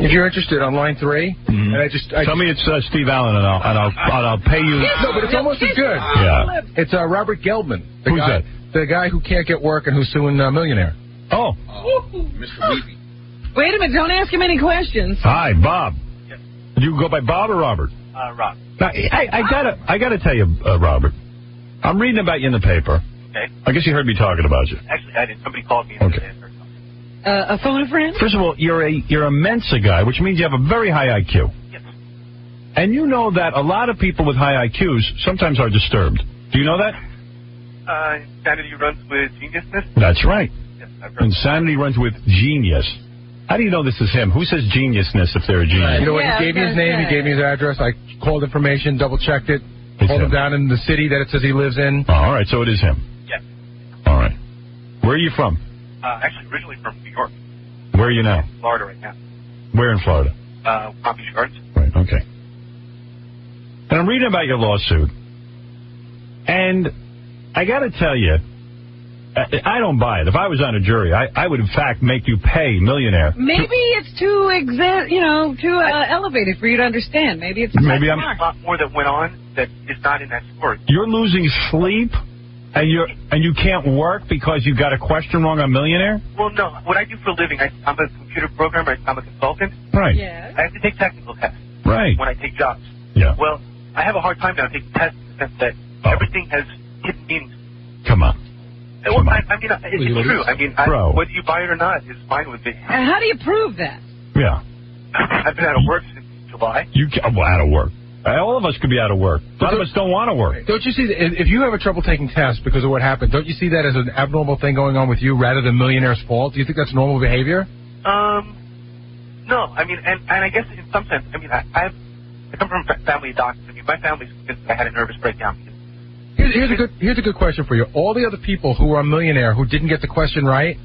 If you're interested, on line 3, and tell me it's Steve Allen, and I'll pay you. No, but it's almost as good. Yeah. It's Robert Geldman. Who's that? The guy who can't get work and who's suing Millionaire. Oh. Mr. Weeby. Wait a minute, don't ask him any questions. Hi, Bob. Yes. You go by Bob or Robert? Rob. Now, I gotta tell you, Robert. I'm reading about you in the paper. Okay. I guess you heard me talking about you. Actually, I didn't. Somebody called me. Okay. A phone a friend? First of all, you're a Mensa guy, which means you have a very high IQ. Yes. And you know that a lot of people with high IQs sometimes are disturbed. Do you know that? Insanity runs with geniusness? That's right. Yes, I've heard. Insanity runs with genius. How do you know this is him? Who says geniusness if they're a genius? You know what? He gave me his name. He gave me his address. I called information, double-checked it. Called him down in the city that it says he lives in. Oh, all right, so it is him. Yes. All right. Where are you from? Actually, originally from New York. Where are you now? Florida right now. Where in Florida? Palm Beach Gardens. Right, okay. And I'm reading about your lawsuit. And I got to tell you, I don't buy it. If I was on a jury, I would, in fact, make you pay Millionaire. Maybe it's too elevated for you to understand. Maybe it's Maybe I'm a lot more that went on that is not in that story. You're losing sleep, and you can't work because you got a question wrong on Millionaire? Well, no. What I do for a living, I'm a computer programmer. I'm a consultant. Right. Yeah. I have to take technical tests. Right. When I take jobs. Yeah. Well, I have a hard time now taking tests in the sense that everything has hidden meanings. Come on. Well, I mean, it's true. I mean, whether you buy it or not is fine with me. And how do you prove that? Yeah. I've been out of work since July. Out of work. All of us could be out of work. A lot of us don't want to work. Don't you see, if you have a trouble taking tests because of what happened, don't you see that as an abnormal thing going on with you rather than Millionaire's fault? Do you think that's normal behavior? No. I mean, and I guess in some sense, I mean, I come from a family of doctors. I mean, my family's convinced I had a nervous breakdown. Here's a good question for you. All the other people who are a Millionaire who didn't get the question right,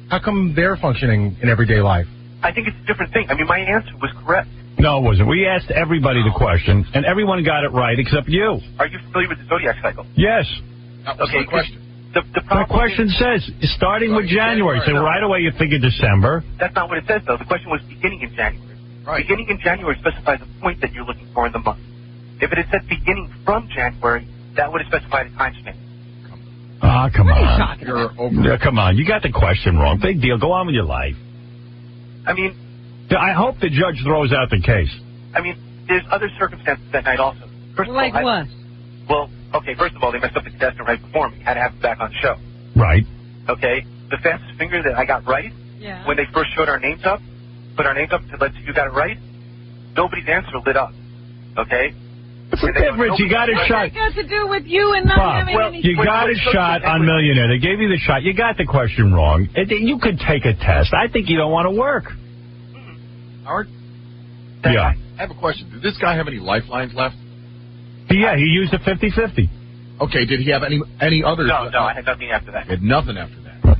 how come they're functioning in everyday life? I think it's a different thing. I mean, my answer was correct. No, it wasn't. We asked everybody the question, and everyone got it right except you. Are you familiar with the zodiac cycle? Yes. That was my question. The question says, starting with January. So right away you figure December. That's not what it says, though. The question was beginning in January. Right. Beginning in January specifies the point that you're looking for in the month. If it had said beginning from January, that would have specified a time span. Ah, come on. Come on. You got the question wrong. Big deal. Go on with your life. I mean, I hope the judge throws out the case. I mean, there's other circumstances that night also. First of all, what? Well, okay, first of all, they messed up the contestant right before me. Had to have him back on the show. Right. Okay? The fastest finger that I got right, when they first showed our names up, put our names up to let's see who got it right, nobody's answer lit up. Okay? What's the difference? You got a shot. What's that got to do with you and not having any... You got a shot on Millionaire. They gave you the shot. You got the question wrong. You could take a test. I think you don't want to work. Howard? Yeah. I have a question. Did this guy have any lifelines left? Yeah, he used a 50-50. Okay, did he have any others? No, I had nothing after that. He had nothing after that.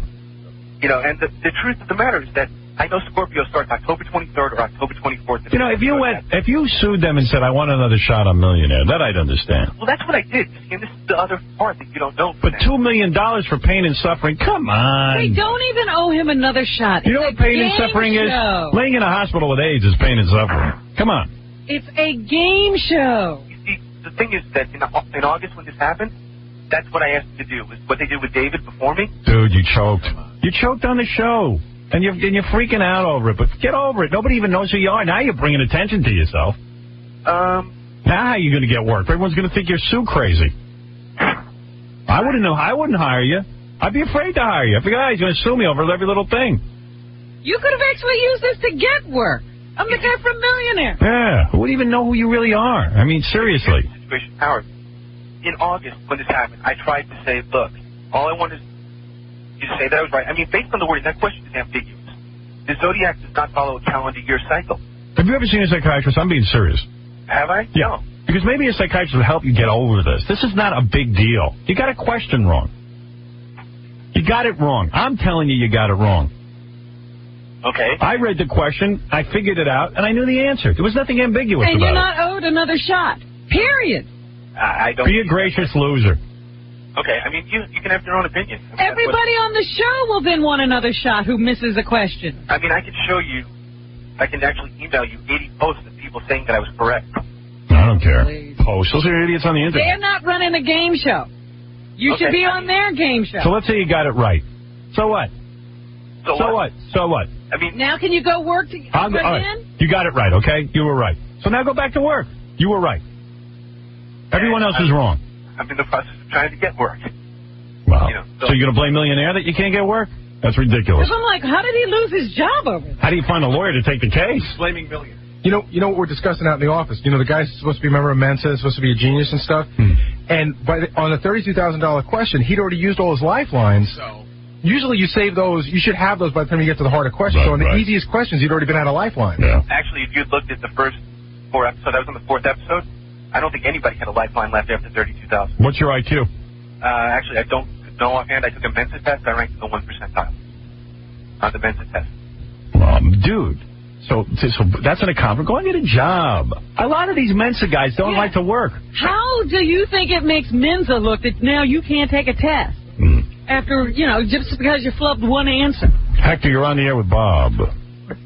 You know, and the truth of the matter is that I know Scorpio starts October 23rd or October 24th. You know, if you sued them and said, I want another shot on Millionaire, that I'd understand. Well, that's what I did. And this is the other part that you don't know. But $2 million for pain and suffering, come on. They don't even owe him another shot. You know what pain and suffering is? Laying in a hospital with AIDS is pain and suffering. Come on. It's a game show. You see, the thing is that in August when this happened, that's what I asked them to do. Was what they did with David before me. Dude, you choked. You choked on the show. And you're freaking out over it. But get over it. Nobody even knows who you are. Now you're bringing attention to yourself. Now how are you going to get work? Everyone's going to think you're Sue crazy. I wouldn't know. I wouldn't hire you. I'd be afraid to hire you. I figure, he's going to sue me over every little thing. You could have actually used this to get work. I'm the guy from Millionaire. Yeah. Who would even know who you really are? I mean, seriously. Situation, Howard. In August, when this happened, I tried to say, look, all I want is you to say that I was right. I mean, based on the wording, that question is ambiguous. The zodiac does not follow a calendar year cycle. Have you ever seen a psychiatrist? I'm being serious. Have I? Yeah. No. Because maybe a psychiatrist will help you get over this. This is not a big deal. You got a question wrong. You got it wrong. I'm telling you got it wrong. Okay. I read the question, I figured it out, and I knew the answer. There was nothing ambiguous and about it. And you're not owed another shot. Period. I don't. Be a gracious loser. Okay, I mean, you can have your own opinion. I mean, everybody on the show will then want another shot who misses a question. I mean, I can show you, I can actually email you 80 posts of people saying that I was correct. I don't care. Posts. Those are idiots on the internet. They're not running a game show. You should be on their game show. So let's say you got it right. So what? So what? So what? I mean, now can you go work again? Right. You got it right, okay? You were right. So now go back to work. You were right. Everyone else is wrong. I'm in the process of trying to get work. Well, so you're going to blame Millionaire that you can't get work? That's ridiculous. Because I'm like, how did he lose his job over it? How do you find a lawyer to take the case? Blaming Millionaire. You know what we're discussing out in the office? You know, the guy's supposed to be a member of Mensa, supposed to be a genius and stuff. And on the $32,000 question, he'd already used all his lifelines. So usually you save those, you should have those by the time you get to the harder questions. Right, so on the easiest questions, he'd already been out of lifeline. Yeah. Actually, if you'd looked at the first 4 episodes, I was on the 4th episode, I don't think anybody had a lifeline left after 32,000. What's your IQ? Actually, I don't know offhand. I took a Mensa test. I ranked in the 1 percentile on the Mensa test. Dude, so that's an accomplishment. Go and get a job. A lot of these Mensa guys don't like to work. How do you think it makes Mensa look that now you can't take a test? After, just because you flubbed one answer. Hector, you're on the air with Bob.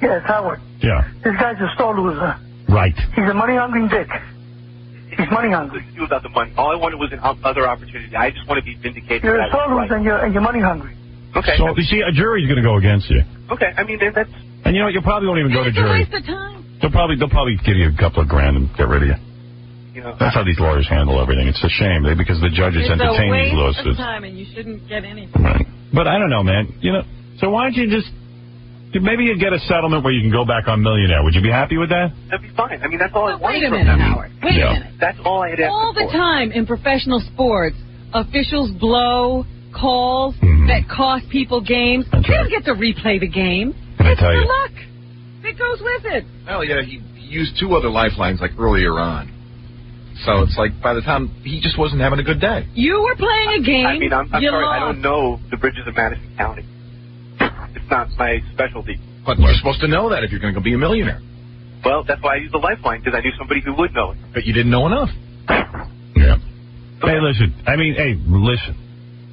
Yes, Howard. Yeah. This guy's a sore loser. Right. He's a money-hungry dick. He's money hungry. It's about the money. All I wanted was other opportunity. I just want to be vindicated. You're a sore loser and you're money hungry. Okay. So, you see, a jury's going to go against you. Okay, I mean, that's... And you know what? You probably won't even go to jury. It's a waste of time. They'll probably give you a couple of grand and get rid of you. That's how these lawyers handle everything. It's a shame because the judges entertain these lawsuits. It's a waste of time, and you shouldn't get anything. Right. But I don't know, man. So why don't you just... Maybe you get a settlement where you can go back on Millionaire. Would you be happy with that? That'd be fine. I mean, that's all I wanted. Wait a minute, Howard. Wait a minute. That's all I had asked all the for. time in professional sports, officials blow calls that cost people games. They don't get to replay the game. It's the luck. It goes with it. Well, yeah, he used 2 other lifelines like earlier on. So it's like by the time he just wasn't having a good day. You were playing a game. I mean, I'm sorry. Lost. I don't know the bridges of Madison County. It's not my specialty. But you're supposed to know that if you're going to be a millionaire. Well, that's why I used the lifeline, because I knew somebody who would know it. But you didn't know enough. Yeah. Okay. Hey, listen.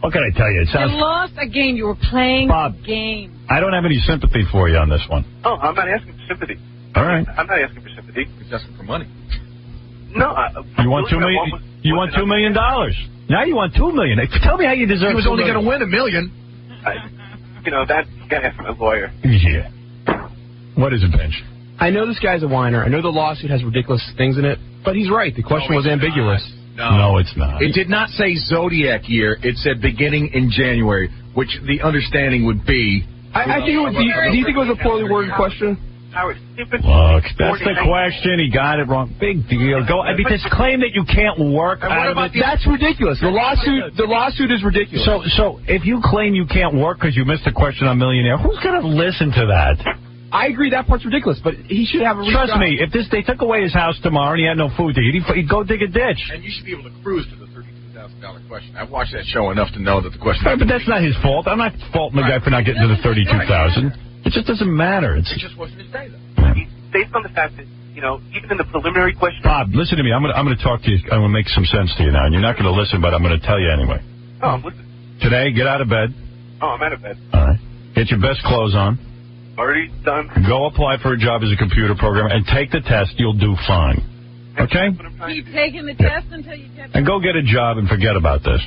What can I tell you? It sounds... You lost a game. You were playing a game. I don't have any sympathy for you on this one. Oh, I'm not asking for sympathy. All right. I'm not asking for sympathy. He's asking for money. No. You want $2 million? You want $2 million? Now you want $2 million. Tell me how you deserve. He was only going to win $1 million. That guy has a lawyer. Yeah. What is it, Bench? I know this guy's a whiner. I know the lawsuit has ridiculous things in it, but he's right. The question was ambiguous. No, it's not. It did not say zodiac year. It said beginning in January, which the understanding would be. I think it was. Do you think it was a poorly worded question? Howard, Look, that's the question. He got it wrong. Big deal. Go. I mean, this claim that you can't work out of it. That's ridiculous. The lawsuit is ridiculous. So if you claim you can't work because you missed a question on Millionaire, who's going to listen to that? I agree that part's ridiculous, but he should have a real Trust me, if they took away his house tomorrow and he had no food to eat, he'd go dig a ditch. And you should be able to cruise to the $32,000 question. I've watched that show enough to know that the question... Right, but that's not his fault. I'm not faulting the guy for not getting to the $32,000. It just doesn't matter. It just wasn't his day, though. Based on the fact that, even in the preliminary question... Bob, listen to me. I'm going to talk to you. I'm going to make some sense to you now. And you're not going to listen, but I'm going to tell you anyway. Oh, I'm listening. Today, get out of bed. Oh, I'm out of bed. All right. Get your best clothes on. Already done. Go apply for a job as a computer programmer and take the test. You'll do fine. Okay? Keep taking the test until you get... And go get a job and forget about this.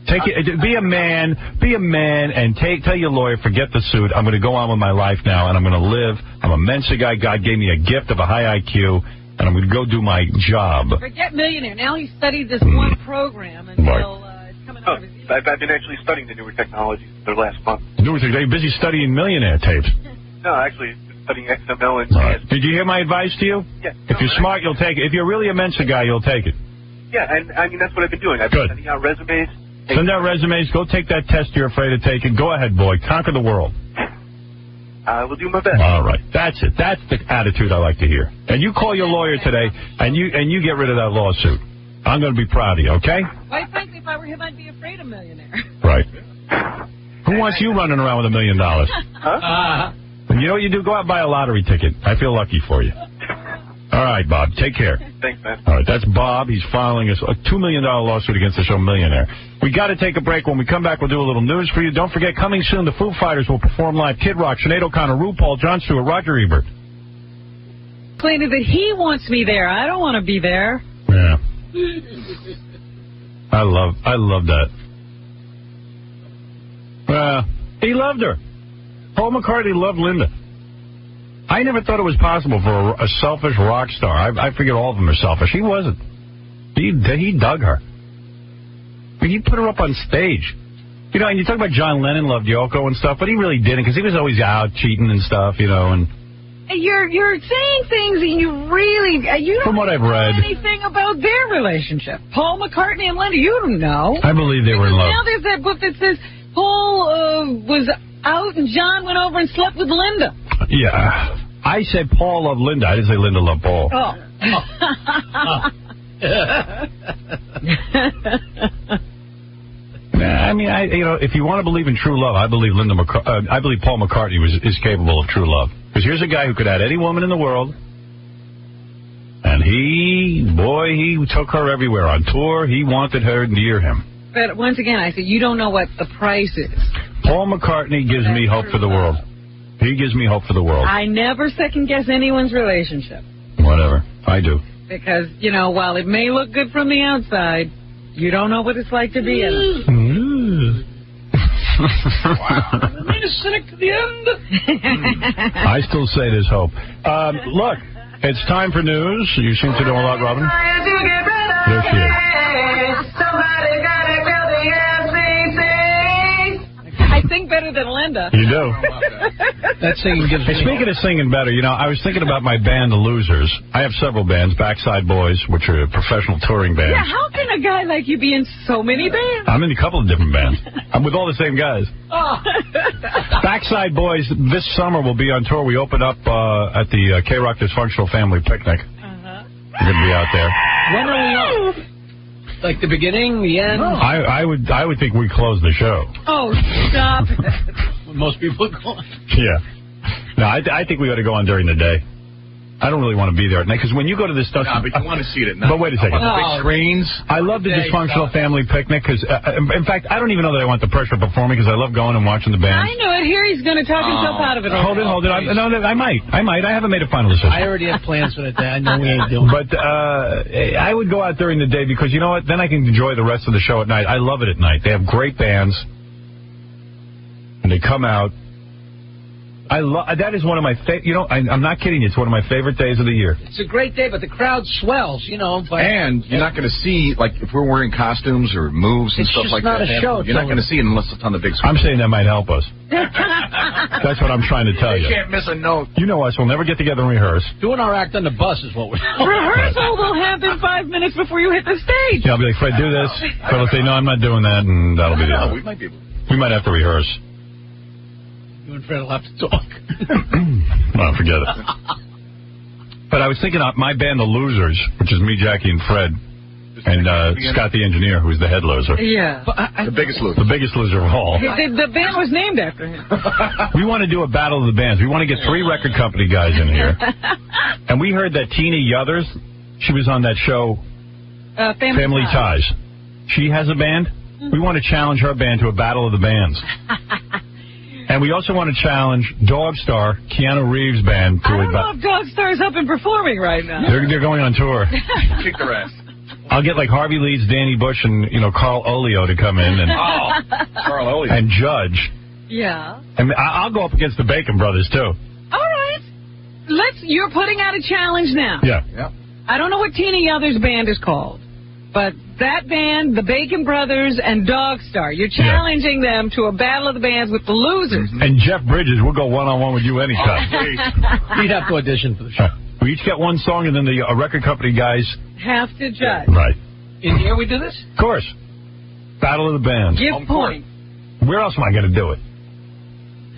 Be a man, and tell your lawyer, forget the suit. I'm going to go on with my life now, and I'm going to live. I'm a Mensa guy. God gave me a gift of a high IQ, and I'm going to go do my job. Forget Millionaire. Now he studied this one program until it's coming out of his ear. I've been actually studying the newer technologies for the last month. You're busy studying Millionaire tapes. No, actually, studying XML and JS. Did you hear my advice to you? Yeah. If you're smart, you'll take it. If you're really a Mensa guy, you'll take it. Yeah, and I mean, that's what I've been doing. I've been sending out resumes. Send out resumes. Go take that test you're afraid to take. Go ahead, boy. Conquer the world. I will do my best. All right. That's it. That's the attitude I like to hear. And you call your lawyer today, and you get rid of that lawsuit. I'm going to be proud of you, okay? Quite frankly, if I were him, I'd be afraid of Millionaire. Right. Who wants you running around with $1 million? Huh? And you know what you do? Go out and buy a lottery ticket. I feel lucky for you. All right, Bob. Take care. Thanks, man. All right, that's Bob. He's filing a $2 million lawsuit against the show Millionaire. We got to take a break. When we come back, we'll do a little news for you. Don't forget, coming soon, the Foo Fighters will perform live. Kid Rock, Sinead O'Connor, RuPaul, Jon Stewart, Roger Ebert. Claiming that he wants me there. I don't want to be there. Yeah. I love that. He loved her. Paul McCartney loved Linda. I never thought it was possible for a selfish rock star. I figure all of them are selfish. He wasn't. He dug her. I mean, he put her up on stage. And you talk about John Lennon loved Yoko and stuff, but he really didn't because he was always out cheating and stuff, and... You're saying things and you don't From what I've know read, anything about their relationship. Paul McCartney and Linda, you don't know. I believe they were in love. Now there's that book that says Paul was out and John went over and slept with Linda. Yeah. I said Paul loved Linda. I didn't say Linda loved Paul. Oh. I mean, if you want to believe in true love, I believe I believe Paul McCartney is capable of true love. Because here's a guy who could have any woman in the world, and he took her everywhere on tour. He wanted her near him. But once again, I said you don't know what the price is. Paul McCartney gives me hope for the world. He gives me hope for the world. I never second guess anyone's relationship. Whatever, I do. Because while it may look good from the outside, you don't know what it's like to be in it. Wow. I made a cynic to the end. I still say there's hope. Look, it's time for news. You seem to know a lot, Robin. There she is. I sing better than Linda. You do. That singing gives me Speaking of singing better, I was thinking about my band, The Losers. I have several bands, Backside Boys, which are professional touring bands. Yeah, how can a guy like you be in so many bands? I'm in a couple of different bands. I'm with all the same guys. Backside Boys, this summer will be on tour. We open up at the K-Rock Dysfunctional Family Picnic. We're going to be out there. When are we up? Like the beginning, the end? I would think we close the show. Oh, stop it. When most people go on. Yeah. No, I think we ought to go on during the day. I don't really want to be there at night, because when you go to this stuff... No, but you want to see it at night. But wait a second. The big screens. I love the Dysfunctional Family Picnic, because, in fact, I don't even know that I want the pressure of performing, because I love going and watching the band. I know it. Here he's going to talk himself out of it. Hold it. I might. I haven't made a final decision. I already have plans for the day. I know we ain't doing But I would go out during the day, because you know what? Then I can enjoy the rest of the show at night. I love it at night. They have great bands, and they come out. That is one of my favorite. I'm not kidding you. It's one of my favorite days of the year. It's a great day, but the crowd swells, And you're not going to see, like, if we're wearing costumes or moves and stuff like that. It's just not a show. You're not going to see it unless it's on the big screen. I'm saying that might help us. That's what I'm trying to tell you. You can't miss a note. You know us. We'll never get together and rehearse. Doing our act on the bus is what we're doing. Rehearsal will happen 5 minutes before you hit the stage. Yeah, I'll be like, Fred, do this. Fred will say, no, I'm not doing that, and that'll be the end. We might be able to. We might have to rehearse. You and Fred will have to talk. Well, forget it. But I was thinking of my band, The Losers, which is me, Jackie, and Fred, and Scott the engineer, who's the head loser. Yeah. The biggest loser. The biggest loser of all. The band was named after him. We want to do a battle of the bands. We want to get 3 record company guys in here. And we heard that Tina Yothers, she was on that show, Family Ties. She has a band. We want to challenge her band to a battle of the bands. And we also want to challenge Dogstar, Keanu Reeves' band, to I don't know if Dogstar's up and performing right now. They're going on tour. Kick their ass. I'll get like Harvey Leeds, Danny Bush, and Carl Olio to come in and Carl Olio and judge. Yeah. And I'll go up against the Bacon Brothers too. All right. You're putting out a challenge now. Yeah. I don't know what Tina Yothers' band is called, but that band, the Bacon Brothers, and Dogstar, you're challenging them to a battle of the bands with the Losers. And Jeff Bridges, we'll go one-on-one with you anytime. You'd have to audition for the show. We each get one song, and then the record company guys have to judge. Right. In here we do this? Of course. Battle of the bands. Give points. Where else am I going to do it?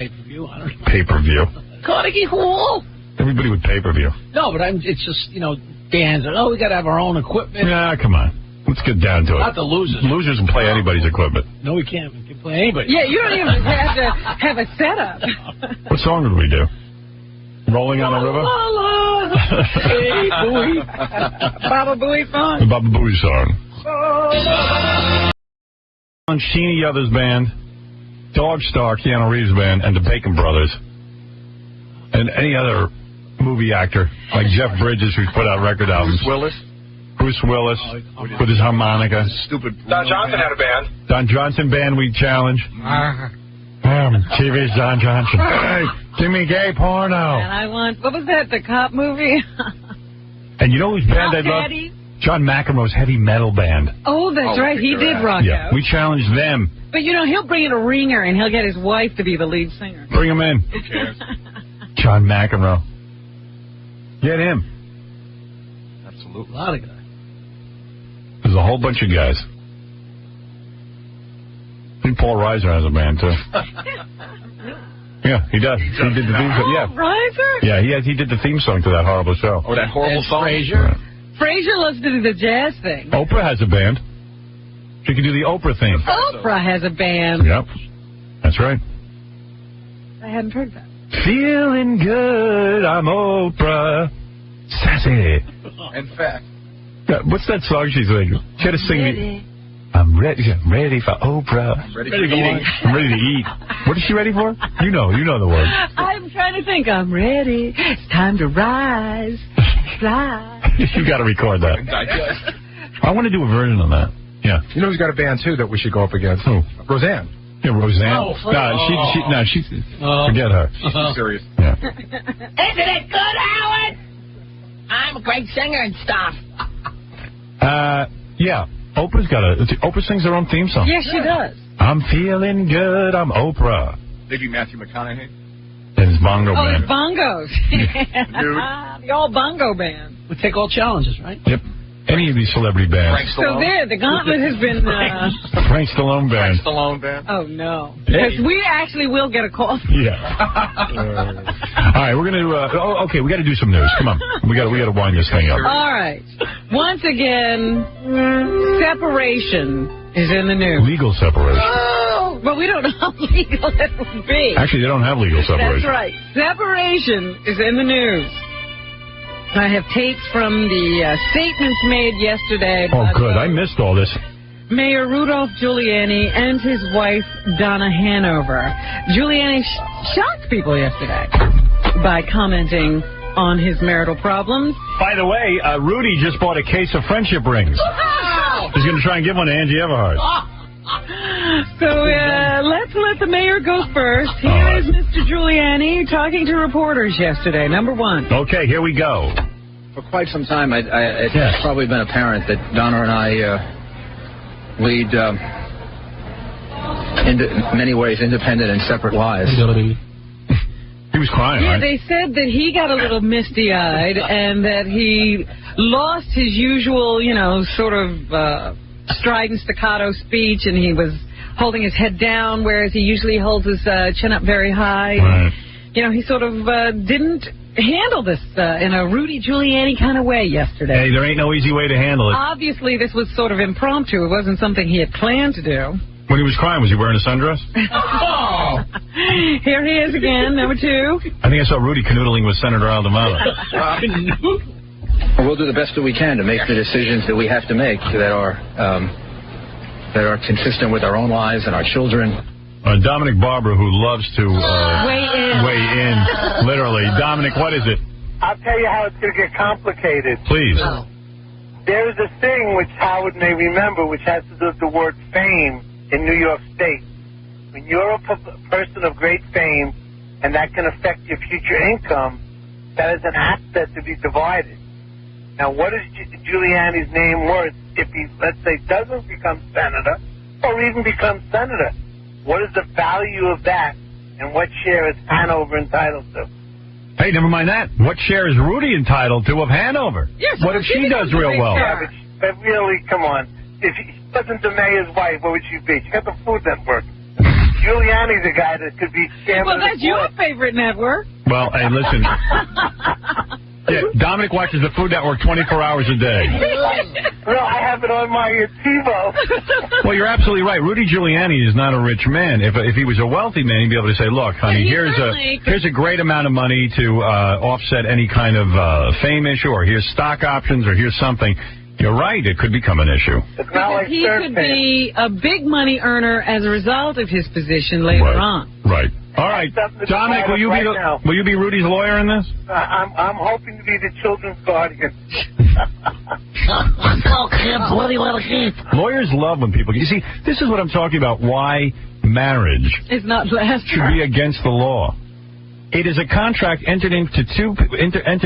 Pay-per-view, I don't know. Pay-per-view. Carnegie Hall. Everybody with pay-per-view. No, but it's just, bands. We got to have our own equipment. Yeah, come on. Let's get down to it. Not the Losers. Losers can play anybody's equipment. No, we can't. We can play anybody. Yeah, you don't even have to have a setup. What song would we do? Rolling on a River? Hey, Booey. Baba Booey song. The Baba Booey song. Tina Yothers' band, Dogstar, Keanu Reeves' band, and the Bacon Brothers. And any other movie actor, like Jeff Bridges, who's put out record albums. Bruce Willis with his harmonica. Stupid. Don Johnson had a band. Don Johnson band we challenge. TV's Don Johnson. Hey, give me gay porno. And I want, what was that, the cop movie? And you know whose band I love? John McEnroe's heavy metal band. Oh, that's right. He did rock out. We challenge them. But, he'll bring in a ringer, and he'll get his wife to be the lead singer. Bring him in. Who cares? John McEnroe. Get him. Absolutely. A lot of guys. There's a whole bunch of guys. I think Paul Reiser has a band, too. Yeah, he does. He did the theme song. Yeah. Reiser? Yeah, he did the theme song to that horrible show. Oh, that horrible song? Frasier. Frasier loves to do the jazz thing. Oprah has a band. She can do the Oprah theme. Oprah has a band. Yep. That's right. I hadn't heard that. Feeling good, I'm Oprah. Sassy. In fact. What's that song she's singing? She had to sing I'm ready for Oprah. I'm ready for eating. I'm ready to eat. What is she ready for? You know the word. I'm trying to think. I'm ready. It's time to rise, fly. You got to record that. I want to do a version of that. Yeah. You know who's got a band too that we should go up against? Who? Roseanne. Yeah, Roseanne. She forget her. She's serious. Yeah. Isn't it good, Howard? I'm a great singer and stuff. Yeah. Oprah sings her own theme song. Yes, she does. I'm feeling good, I'm Oprah. Maybe Matthew McConaughey. And his bongo band. Oh, bongos. The old bongo band. We take all challenges, right? Yep. Any of these celebrity bands. So there, the gauntlet has been... Frank Stallone band. Frank Stallone band. Oh, no. Because we actually will get a call. Yeah. All right, we're going to... okay, we got to do some news. Come on. We got to wind this thing up. All right. Once again, separation is in the news. Legal separation. Oh, but we don't know how legal it would be. Actually, they don't have legal separation. That's right. Separation is in the news. I have tapes from the statements made yesterday. Oh, good. I missed all this. Mayor Rudolph Giuliani and his wife, Donna Hanover. Giuliani shocked people yesterday by commenting on his marital problems. By the way, Rudy just bought a case of friendship rings. Wow. He's going to try and give one to Angie Everhart. So let's let the mayor go first. Here is Mr. Giuliani talking to reporters yesterday, number one. Okay, here we go. For quite some time, it's probably been apparent that Donna and I lead, in many ways, independent and separate lives. He was crying, Yeah, right? they said that he got a little misty-eyed and that he lost his usual, sort of strident staccato speech, and he was holding his head down, whereas he usually holds his chin up very high. Right. He sort of didn't handle this in a Rudy Giuliani kind of way yesterday. Hey, there ain't no easy way to handle it. Obviously, this was sort of impromptu. It wasn't something he had planned to do. When he was crying, was he wearing a sundress? Here he is again, number two. I think I saw Rudy canoodling with Senator Aldamato. We'll do the best that we can to make the decisions that we have to make that are consistent with our own lives and our children. Dominic Barber, who loves to weigh in, literally. Dominic, what is it? I'll tell you how it's going to get complicated. Please. There's a thing which Howard may remember, which has to do with the word fame in New York State. When you're a person of great fame, and that can affect your future income, that is an asset to be divided. Now, what is Giuliani's name worth if he, let's say, doesn't become senator, or even becomes senator? What is the value of that, and what share is Hanover entitled to? Hey, never mind that. What share is Rudy entitled to of Hanover? Yes. What if she does real well? Yeah, but really, come on. If he wasn't the mayor's wife, what would she be? She got the Food Network. Giuliani's a guy that could be scamming. Well, that's your favorite network. Well, hey, listen. Yeah, Dominic watches the Food Network 24 hours a day. No, I have it on my TiVo. Well, you're absolutely right. Rudy Giuliani is not a rich man. If he was a wealthy man, he'd be able to say, look, honey, here's a great amount of money to offset any kind of fame issue, or here's stock options, or here's something. You're right. It could become an issue. It's not like he could be a big money earner as a result of his position later on. Right. All right, Dominic, will you be Rudy's lawyer in this? I'm hoping to be the children's guardian. Lawyers love when people. You see, this is what I'm talking about. Why marriage It's not last should be against the law. It is a contract entered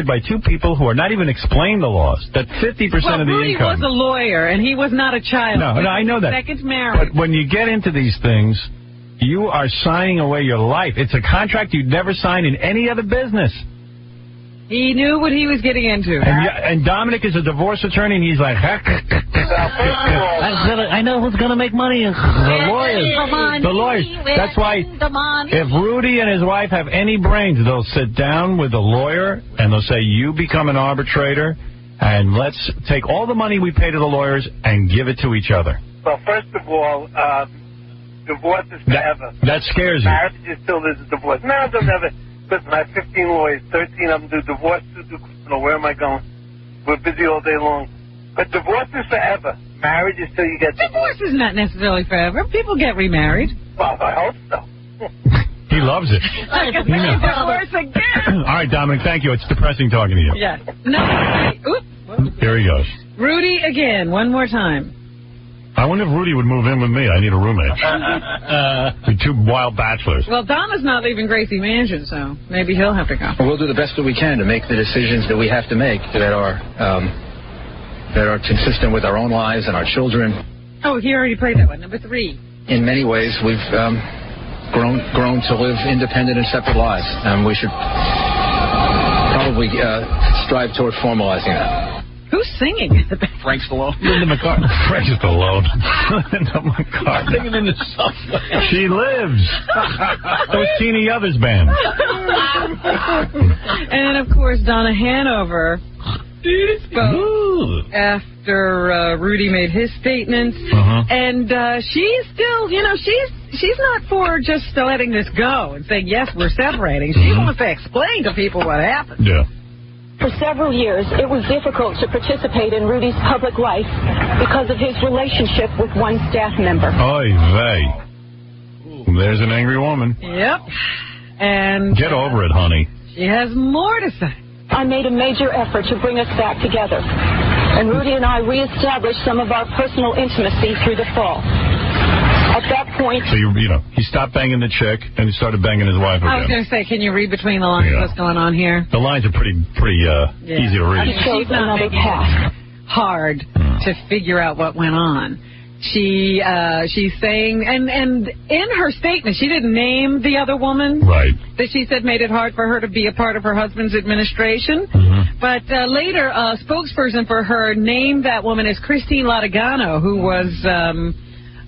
by two people who are not even explained the laws. That 50% of the Rudy income. was a lawyer, and he was not a child. No, I know that. Second marriage. But when you get into these things, you are signing away your life. It's a contract you'd never sign in any other business. He knew what he was getting into. And Dominic is a divorce attorney, and he's like, I know who's going to make money. The lawyers. That's why if Rudy and his wife have any brains, they'll sit down with a lawyer, and they'll say, you become an arbitrator, and let's take all the money we pay to the lawyers and give it to each other. Well, first of all, divorce is forever. That scares you. Marriage is still there's a divorce. No, they'll never. Listen, I have 15 lawyers. 13 of them do divorce, 2 do criminal. Where am I going? We're busy all day long. But divorce is forever. Marriage is till you get divorced. Divorce is not necessarily forever. People get remarried. Well, I hope so. He loves it. Divorce again. All right, Dominic, thank you. It's depressing talking to you. Yes. No. Here he goes. Rudy again, one more time. I wonder if Rudy would move in with me. I need a roommate. We're two wild bachelors. Well, Donna's not leaving Gracie Mansion, so maybe he'll have to go. We'll do the best that we can to make the decisions that we have to make that are consistent with our own lives and our children. Oh, he already played that one. Number 3. In many ways, we've grown to live independent and separate lives, and we should probably strive toward formalizing that. Who's singing? Frank Stallone. Linda McCartney. Frank Stallone. Linda McCartney. Singing in the subway. She lives. That was Tina Yothers' band. And, of course, Donna Hanover spoke after Rudy made his statements. And she's still, she's not for just letting this go and saying, yes, we're separating. She wants to explain to people what happened. Yeah. For several years, it was difficult to participate in Rudy's public life because of his relationship with one staff member. Oy vey. There's an angry woman. Yep. And get over it, honey. She has more to say. I made a major effort to bring us back together, and Rudy and I reestablished some of our personal intimacy through the fall. I At that point... So, he stopped banging the chick, and he started banging his wife again. I was going to say, can you read between the lines what's going on here? The lines are pretty easy to read. She's not making it hard to figure out what went on. She's saying, and in her statement, she didn't name the other woman. Right. That she said made it hard for her to be a part of her husband's administration. But later, a spokesperson for her named that woman as Christine Latigano, who was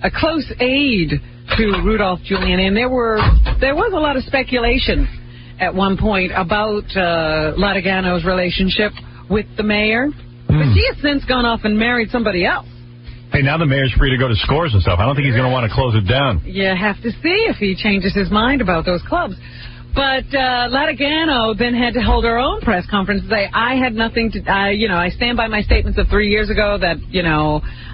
a close aide to Rudolph Giuliani. And there was a lot of speculation at one point about Latigano's relationship with the mayor. But she has since gone off and married somebody else. Hey, now the mayor's free to go to Scores and stuff. I don't think he's going to want to close it down. You have to see if he changes his mind about those clubs. But Latigano then had to hold her own press conference and say, I had nothing to, I stand by my statements of 3 years ago that,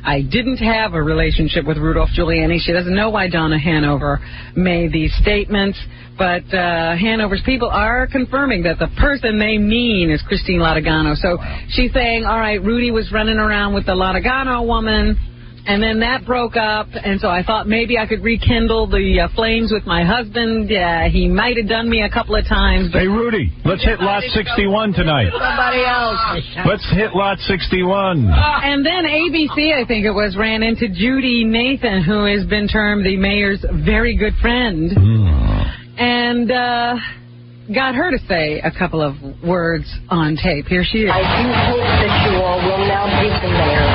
I didn't have a relationship with Rudolph Giuliani. She doesn't know why Donna Hanover made these statements. But Hanover's people are confirming that the person they mean is Christine Latigano. So she's saying, all right, Rudy was running around with the Latigano woman, and then that broke up, and so I thought maybe I could rekindle the flames with my husband. Yeah, he might have done me a couple of times. But hey, Rudy, let's hit lot 61 tonight. Somebody else. Let's hit lot 61. And then ABC, I think it was, ran into Judy Nathan, who has been termed the mayor's very good friend. And got her to say a couple of words on tape. Here she is. I do hope that you all will now give the mayor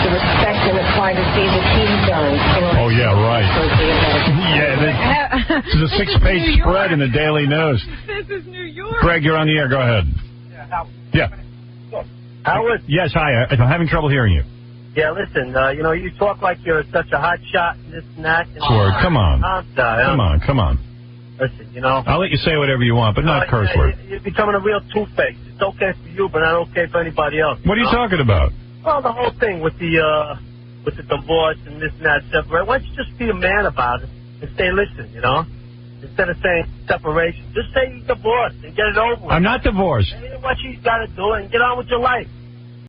the respect and the privacy that he's done. Oh, yeah, right. This is a 6-page spread in the Daily News. This is New York. Greg, you're on the air. Go ahead. Yeah. Howard? Yes, hi. I'm having trouble hearing you. Yeah, listen, you talk like you're such a hot shot and this and that. And Come on. I'm sorry. Come on. Listen, I'll let you say whatever you want, but not curse word. You're becoming a real two-face. It's okay for you, but not okay for anybody else. What are you talking about? Well, the whole thing with the divorce and this and that separate. Why don't you just be a man about it and say, listen, instead of saying separation, just say you're divorced and get it over with. I'm not divorced. Say what you got to do and get on with your life.